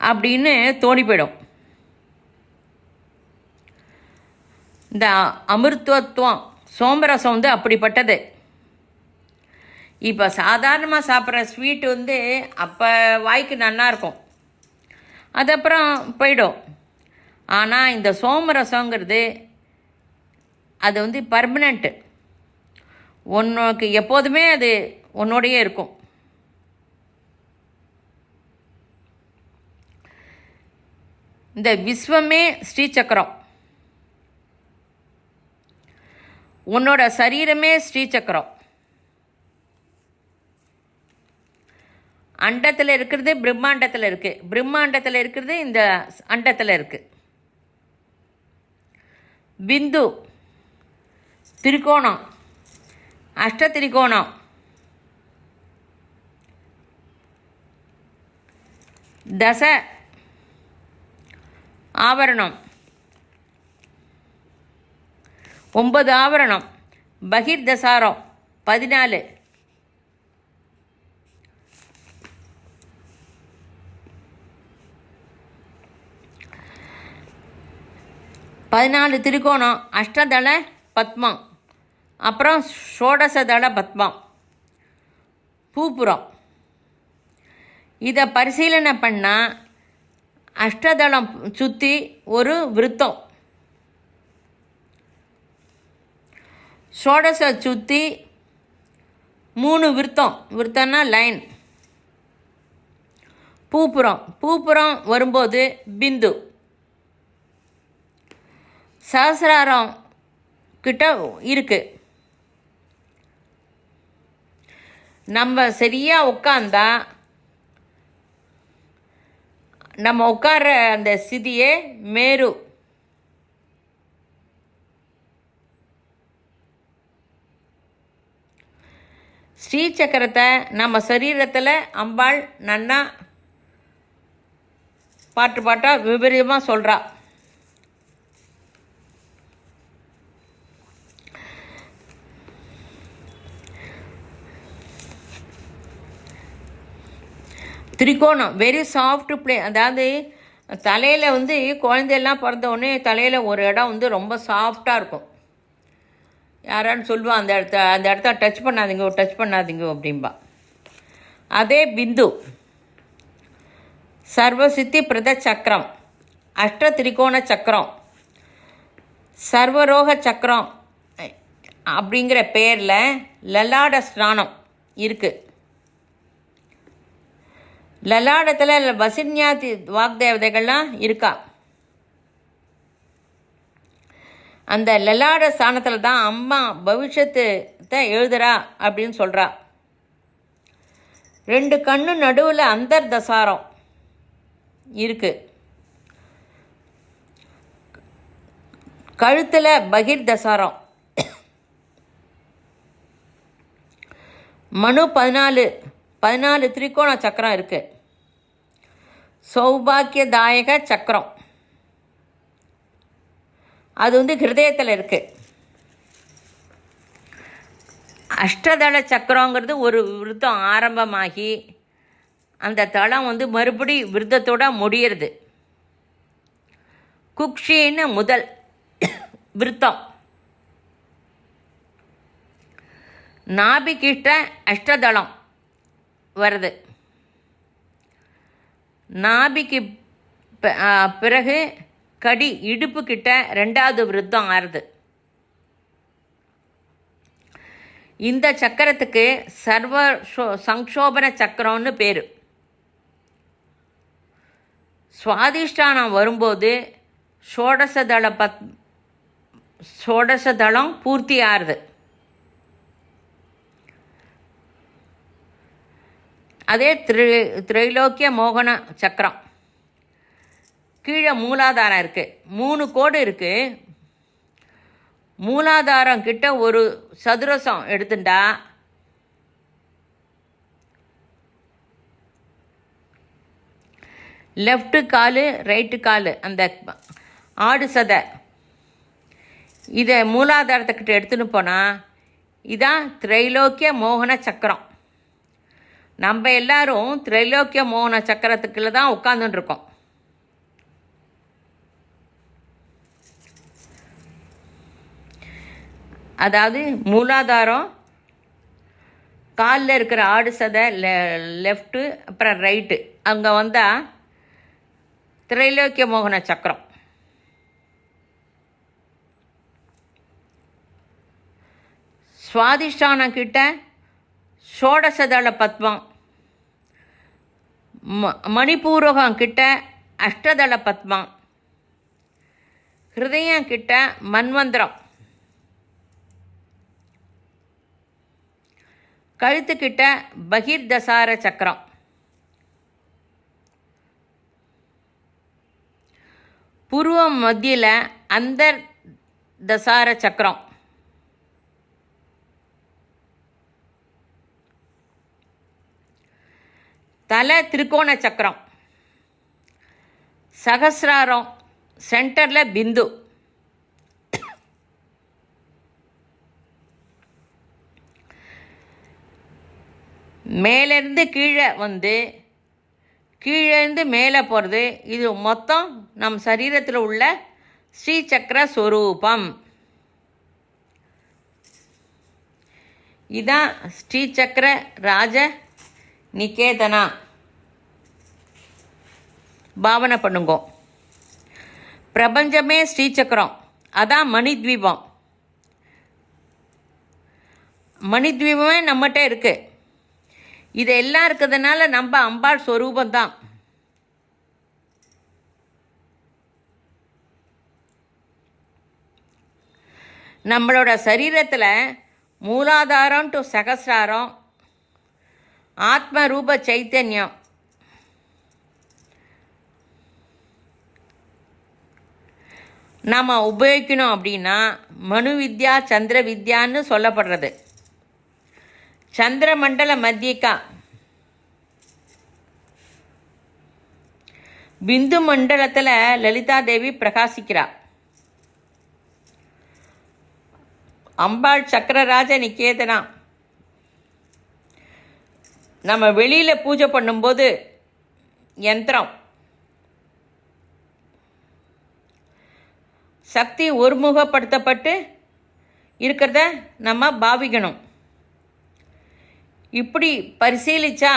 [SPEAKER 1] அப்படின்னு தோணி போயிடும். இந்த அமிர்தத்துவம் சோம்பரசம் வந்து அப்படிப்பட்டது. இப்போ சாதாரணமாக சாப்பிட்ற ஸ்வீட்டு வந்து அப்போ வாய்க்கு நல்லாயிருக்கும், அது அப்புறம் போயிடும். ஆனால் இந்த சோமரசங்கிறது அது வந்து பர்மனண்ட்டு, உனக்கு எப்போதுமே அது உன்னோடையே இருக்கும். இந்த விஸ்வமே ஸ்ரீசக்கரம், உன்னோட சரீரமே ஸ்ரீசக்கரம். அண்டத்தில் இருக்கிறது பிரம்மாண்டத்தில் இருக்குது, பிரம்மாண்டத்தில் இருக்கிறது இந்த அண்டத்தில் இருக்குது. பிந்து திரிகோணம், அஷ்ட திரிகோணம், தச ஆவரணம், 9 ஆவரணம், பகிர் தசாரம் 14, திரிகோணம், அஷ்டதள பத்மம், அப்புறம் ஷோடசதள பத்மம், பூப்புரம். இதை பரிசீலனை பண்ணால் அஷ்டதளம் சுற்றி ஒரு விருத்தம், ஷோடச சுற்றி 3 விருத்தம், விருத்தம்னா லைன், பூப்புரம் வரும்போது பிந்து, சஹஸ்ராரம் கிட்ட இருக்குது. நம்ம சரியாக உட்காந்தா நம்ம உட்கார்ற அந்த ஸ்திதியே மேரு. ஸ்ரீசக்கரத்தை நம்ம சரீரத்தில் அம்பாள் நன்னா பாட்டாக விபரீதமாக சொல்கிறா. திரிகோணம் வெரி சாஃப்ட் பிளே. அதாவது தலையில் வந்து குழந்தையெல்லாம் பிறந்தவுடனே தலையில் ஒரு இடம் வந்து ரொம்ப சாஃப்டாக இருக்கும். யாரான்னு சொல்லுவான், அந்த இடத்த டச் பண்ணாதீங்க அப்படின்பா. அதே பிந்து சர்வசித்தி பிரத சக்கரம், அஷ்ட திரிகோண சக்கரம், சர்வரோக சக்கரம் அப்படிங்கிற பேரில் லலாட ஸ்நானம் இருக்குது. லலாடத்தில் வசின்யாதி வாக்தேவதைகள்லாம் இருக்கா. அந்த லலாட ஸ்தானத்தில் தான் அம்மா பவிஷ்யத்தை எழுதுறா அப்படின்னு சொல்கிறா. 2 கண்ணு நடுவில் அந்தர் தசாரம் இருக்குது. கழுத்தில் பகிர் தசாரம். மனு 14 திரிகோண சக்கரம் இருக்குது. சௌபாக்கியதாயக சக்கரம் அது வந்து ஹிருதயத்தில் இருக்குது. அஷ்டதள சக்கரங்கிறது ஒரு விருத்தம் ஆரம்பமாகி அந்த தளம் வந்து மறுபடி விருத்தத்தோடு முடியறது. குக்ஷின்னு முதல் விருத்தம். நாபிகிட்ட அஷ்டதளம் வருது. நாபிக்கு பிறகு கடி இடுப்பு கிட்ட 2வது விருத்தம் ஆறுது. இந்த சக்கரத்துக்கு சர்வ சங்கோபன சக்கரம்னு பேர். சுவாதிஷ்டானம் வரும்போது ஷோடசதளம் பூர்த்தி ஆறுது. அதே திரைலோக்கிய மோகன சக்கரம். கீழே மூலாதாரம் இருக்குது, 3 கோடு இருக்குது. மூலாதாரம் கிட்ட ஒரு சதுரசம் எடுத்துட்டா லெஃப்ட்டு காலு ரைட்டு காலு அந்த ஆடு சதை இதை மூலாதாரத்துக்கிட்ட எடுத்துன்னு போனால் இதான் திரைலோக்கிய மோகன சக்கரம். நம்ம எல்லாரும் திரைலோக்கிய மோகன சக்கரத்துக்குள்ள தான் உட்காந்துட்டுருக்கோம். அதாவது மூலாதாரம், காலில் இருக்கிற ஆடு சதை லெஃப்ட்டு அப்புறம் ரைட்டு அங்கே வந்தால் திரைலோக்கிய மோகன சக்கரம். சுவாதிஷ்டானம் கிட்ட ஷோடசதள பத்மம், மணிபூரகம் கிட்ட அஷ்டதள பத்மம், ஹிருதயம் கிட்ட மன்வந்திரம், கழுத்துக்கிட்ட பகிர்தசார சக்கரம், புருவம் மத்தியில் அந்தர் தசார சக்கரம், தலை திரிகோண சக்கரம், சகசிராரம் சென்டரில் பிந்து, மேலேருந்து கீழே வந்து கீழேருந்து மேலே போகிறது. இது மொத்தம் நம் சரீரத்தில் உள்ள ஸ்ரீசக்கர ஸ்வரூபம். இதான் ஸ்ரீசக்கர ராஜ நிகேதனா. பாவனை பண்ணுங்க. பிரபஞ்சமே ஸ்ரீசக்கரம். அதான் மணித்வீபம். மணித்வீபமே நம்மகிட்ட இருக்குது. இது எல்லாம் இருக்கிறதுனால நம்ம அம்பாள் ஸ்வரூபந்தான். நம்மளோட சரீரத்தில் மூலாதாரம் டு சகசிராரம் ஆத்ம ரூப சைத்தன்யம். நாம் உபயோகிக்கணும் அப்படின்னா மனு வித்யா சந்திர வித்யான்னு சொல்லப்படுறது. சந்திரமண்டல மத்தியக்கா பிந்து மண்டலத்தில் லலிதா தேவி பிரகாசிக்கிறா. அம்பாள் சக்கரராஜ நிகேதனா. நம்ம வெளியில் பூஜை பண்ணும்போது யந்திரம் சக்தி ஒருமுகப்படுத்தப்பட்டு இருக்கிறத நம்ம பாவிக்கணும். இப்படி பரிசீலிச்சா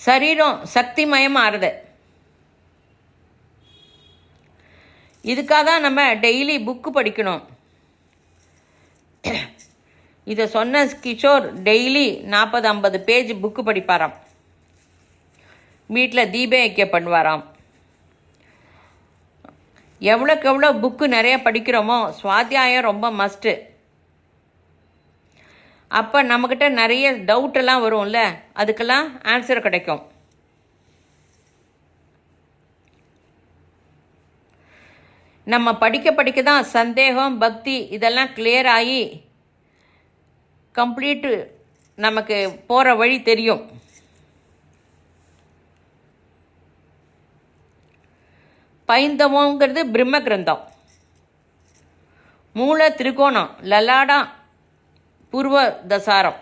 [SPEAKER 1] சரீரம் சக்திமயம் ஆறுது. இதுக்காக தான் நம்ம டெய்லி புக்கு படிக்கணும். இதை சொன்ன கிஷோர் டெய்லி 40-50 பேஜ் புக்கு படிப்பாராம். வீட்டில் தீப ஐக்கியம் பண்ணுவாராம். எவ்வளோக்கு எவ்வளோ புக்கு நிறைய படிக்கிறோமோ சுவாத்தியாயம் ரொம்ப மஸ்ட்டு. அப்போ நம்மக்கிட்ட நிறைய டவுட்டெல்லாம் வரும்ல, அதுக்கெல்லாம் ஆன்சர் கிடைக்கும். நம்ம படிக்க தான் சந்தேகம் பக்தி இதெல்லாம் கிளியர் ஆகி கம்ப்ளீட்டு நமக்கு போகிற வழி தெரியும். பைந்தவங்கிறது பிரம்ம கிரந்தம். மூல திரிகோணம் லலாடா பூர்வ தசாரம்.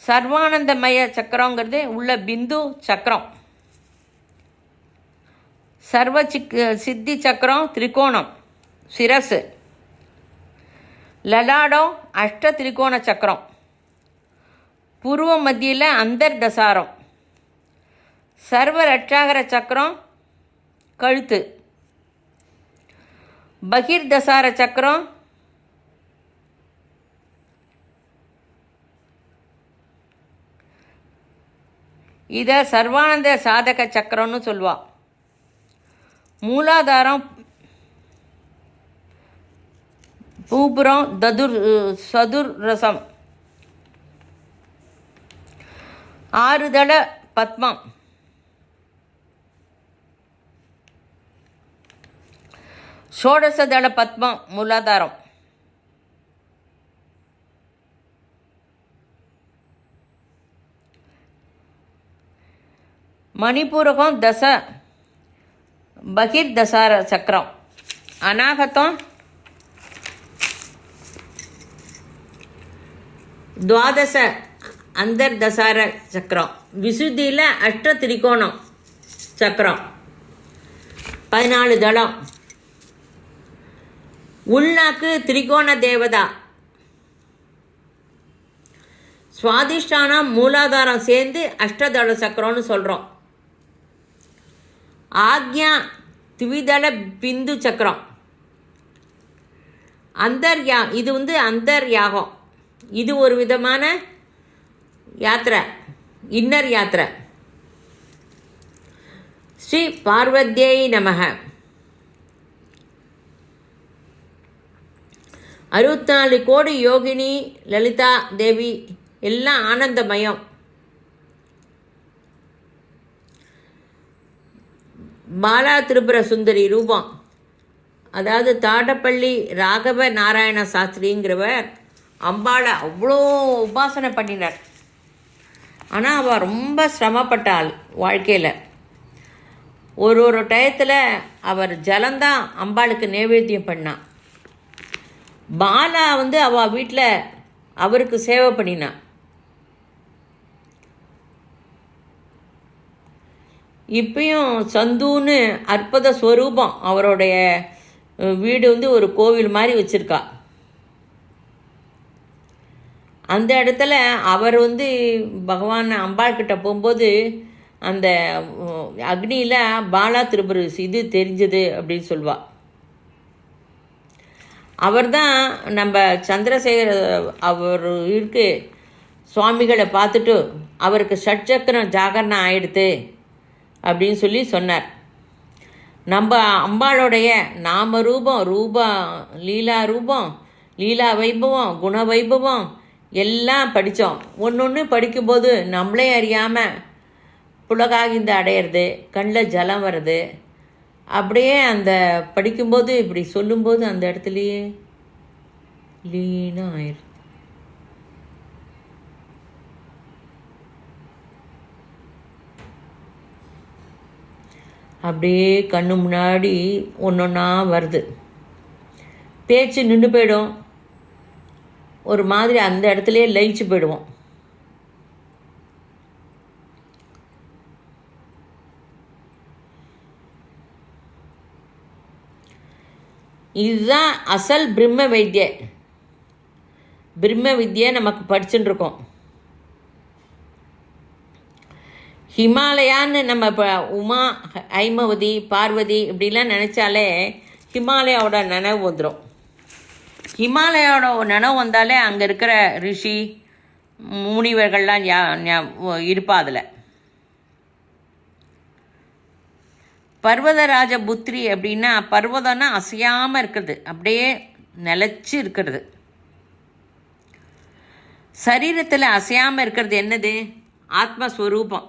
[SPEAKER 1] சர்வானந்தமய சக்கரங்கிறது உள்ள பிந்து சக்கரம். சர்வ சித்தி சக்கரம் திரிகோணம் சிரசு. லலாடம் அஷ்ட திரிகோண சக்கரம். பூர்வ மத்தியில் அந்தர்தசாரம். சர்வ ரட்சாகர சக்கரம் கழுத்து. பகிர்தசார சக்கரம் இதை சர்வானந்த சாதக சக்கரம்னு சொல்லுவாள். மூலாதாரம் பூபுரம் சதுர் ரசம். ஆறுதள பத்மம். ஷோடசதள பத்மம் மூலாதாரம். மணிப்பூரகம் தச பகிர்தசார சக்கரம். அநாகத்தம் துவாதச அந்தர்தசார சக்கரம். விசுத்தியில் அஷ்ட திரிகோணம் சக்கரம் 14 தளம். உள்நாக்கு திரிகோண தேவதா. சுவாதிஷ்டானம் மூலாதாரம் சேர்ந்து அஷ்டதள சக்கரம்னு சொல்கிறோம். ஆக்ஞா திவிதள பிந்து சக்கரம். இது அந்தர்யாகம். இது ஒரு விதமான யாத்திரை, இன்னர் யாத்திரை. ஸ்ரீ பார்வத்யை நமக. 64 கோடி யோகினி லலிதா தேவி எல்லாம் ஆனந்தமயம். பாலா திரிபுர சுந்தரி ரூபம். அதாவது தாடப்பள்ளி ராகவ நாராயண சாஸ்திரிங்கிறவர் அம்பாளை அவ்வளோ உபாசனை பண்ணினார். ஆனால் அவள் ரொம்ப சிரமப்பட்டாள் வாழ்க்கையில். ஒரு டயத்தில் அவர் ஜலந்தான் அம்பாளுக்கு நைவேத்தியம் பண்ணான். பாலா அவள் வீட்டில் அவருக்கு சேவை பண்ணினான். இப்பயும் சந்துன்னு அற்புத ஸ்வரூபம். அவருடைய வீடு ஒரு கோவில் மாதிரி வச்சுருக்கா. அந்த இடத்துல அவர் பகவான் அம்பாள்கிட்ட போகும்போது அந்த அக்னியில் பாலா திரிபுர இது தெரிஞ்சது அப்படின்னு சொல்லுவாள். அவர் தான் நம்ம சந்திரசேகர அவர் சுவாமிகளை பார்த்துட்டு அவருக்கு ஷட்சக்கரம் ஜாகரணம் ஆயிடுத்து அப்படின்னு சொல்லி சொன்னார். நம்ம அம்பாளுடைய நாம ரூபம் லீலா ரூபம், லீலா வைபவம், குண வைபவம் எல்லாம் படித்தோம். ஒன்று படிக்கும்போது நம்மளே அறியாமல் புலகாகிந்த அடையிறது, கண்ணில் ஜலம் வருது. அப்படியே அந்த படிக்கும்போது இப்படி சொல்லும்போது அந்த இடத்துலையே லீனாக ஆயிடுது. அப்படியே கண்ணு முன்னாடி ஒன்றா வருது. பேச்சு நின்று போயிடும். ஒரு மாதிரி அந்த இடத்துலையே லயிச்சு போயிடுவோம். இதுதான் அசல் பிரம்ம வித்யை நமக்கு படிச்சுட்டுருக்கோம். ஹிமாலயான்னு நம்ம இப்போ உமா, ஐமவதி, பார்வதி இப்படிலாம் நினச்சாலே ஹிமாலயாவோட நினைவு வந்துடும். ஹிமாலயோட நினைவு வந்தாலே அங்கே இருக்கிற ரிஷி முனிவர்கள்லாம் இருப்பா. அதில் பர்வதராஜ புத்திரி அப்படின்னா பர்வதம்னா அசையாமல் இருக்கிறது, அப்படியே நிலச்சி இருக்கிறது. சரீரத்தில் அசையாமல் இருக்கிறது என்னது? ஆத்மஸ்வரூபம்.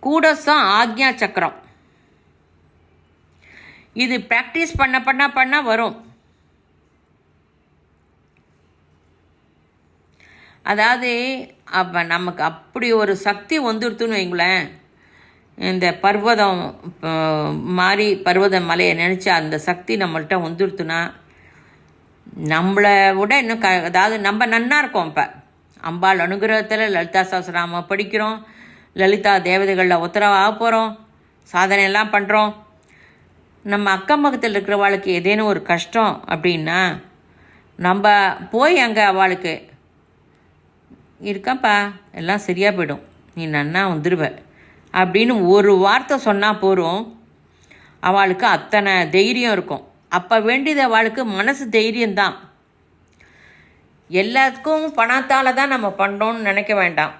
[SPEAKER 1] கூடசம் ஆக்ஞா சக்கரம். இது ப்ராக்டிஸ் பண்ண வரும். அதாவது அப்போ நமக்கு அப்படி ஒரு சக்தி வந்துடுத்துன்னு வைங்களேன். இந்த பர்வதம் மாதிரி பர்வத மலையை நினச்சி அந்த சக்தி நம்மள்கிட்ட வந்துடுத்துனா நம்மளை விட இன்னும் அதாவது நம்ம நன்னா இருக்கோம். இப்போ அம்பாள் அனுகிரகத்தில் லலிதா சஹஸ்ரநாமம் படிக்கிறோம், லலிதா தேவதைகளில் உத்தரவாக போகிறோம், சாதனையெல்லாம் பண்ணுறோம். நம்ம அக்கம் பக்கத்தில் இருக்கிறவாளுக்கு ஏதேனும் ஒரு கஷ்டம் அப்படின்னா நம்ம போய் அங்கே அவளுக்கு இருக்காப்பா எல்லாம் சரியாக போயிடும், நீ நன்னா வந்துடுவ அப்படின்னு ஒரு வார்த்தை சொன்னால் போகிறோம், அவளுக்கு அத்தனை தைரியம் இருக்கும். அப்போ வேண்டியது அவளுக்கு மனசு தைரியம்தான். எல்லாத்துக்கும் பணத்தால் தான் நம்ம பண்ணுறோன்னு நினைக்க வேண்டாம்.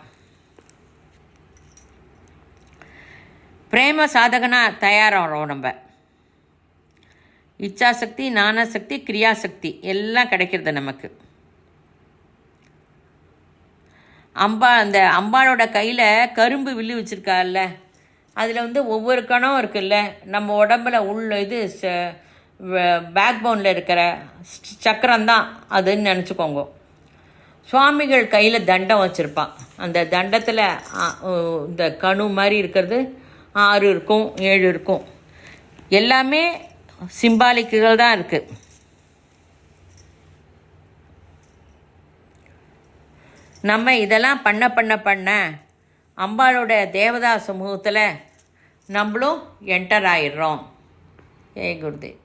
[SPEAKER 1] பிரேம சாதகனாக தயாராகிறோம். நம்ம இச்சாசக்தி, ஞானசக்தி, கிரியாசக்தி எல்லாம் கிடைக்கிறது நமக்கு. அந்த அம்பாளோட கையில் கரும்பு வில்லு வச்சுருக்காள்ல, அதில் ஒவ்வொரு கணம் இருக்குல்ல, நம்ம உடம்புல உள்ள இது பேக் போனில் இருக்கிற சக்கரம்தான் அதுன்னு நினச்சிக்கோங்க. சுவாமிகள் கையில் தண்டம் வச்சுருப்பான். அந்த தண்டத்தில் இந்த கணு மாதிரி இருக்கிறது 6 இருக்கும், 7 இருக்கும். எல்லாமே சிம்பாலிக்குகள் தான் இருக்குது. நம்ம இதெல்லாம் பண்ண அம்பாளோட தேவதா சமூகத்தில் நம்மளும் என்டர் ஆயிடுறோம். ஜெய் குருதேவ்.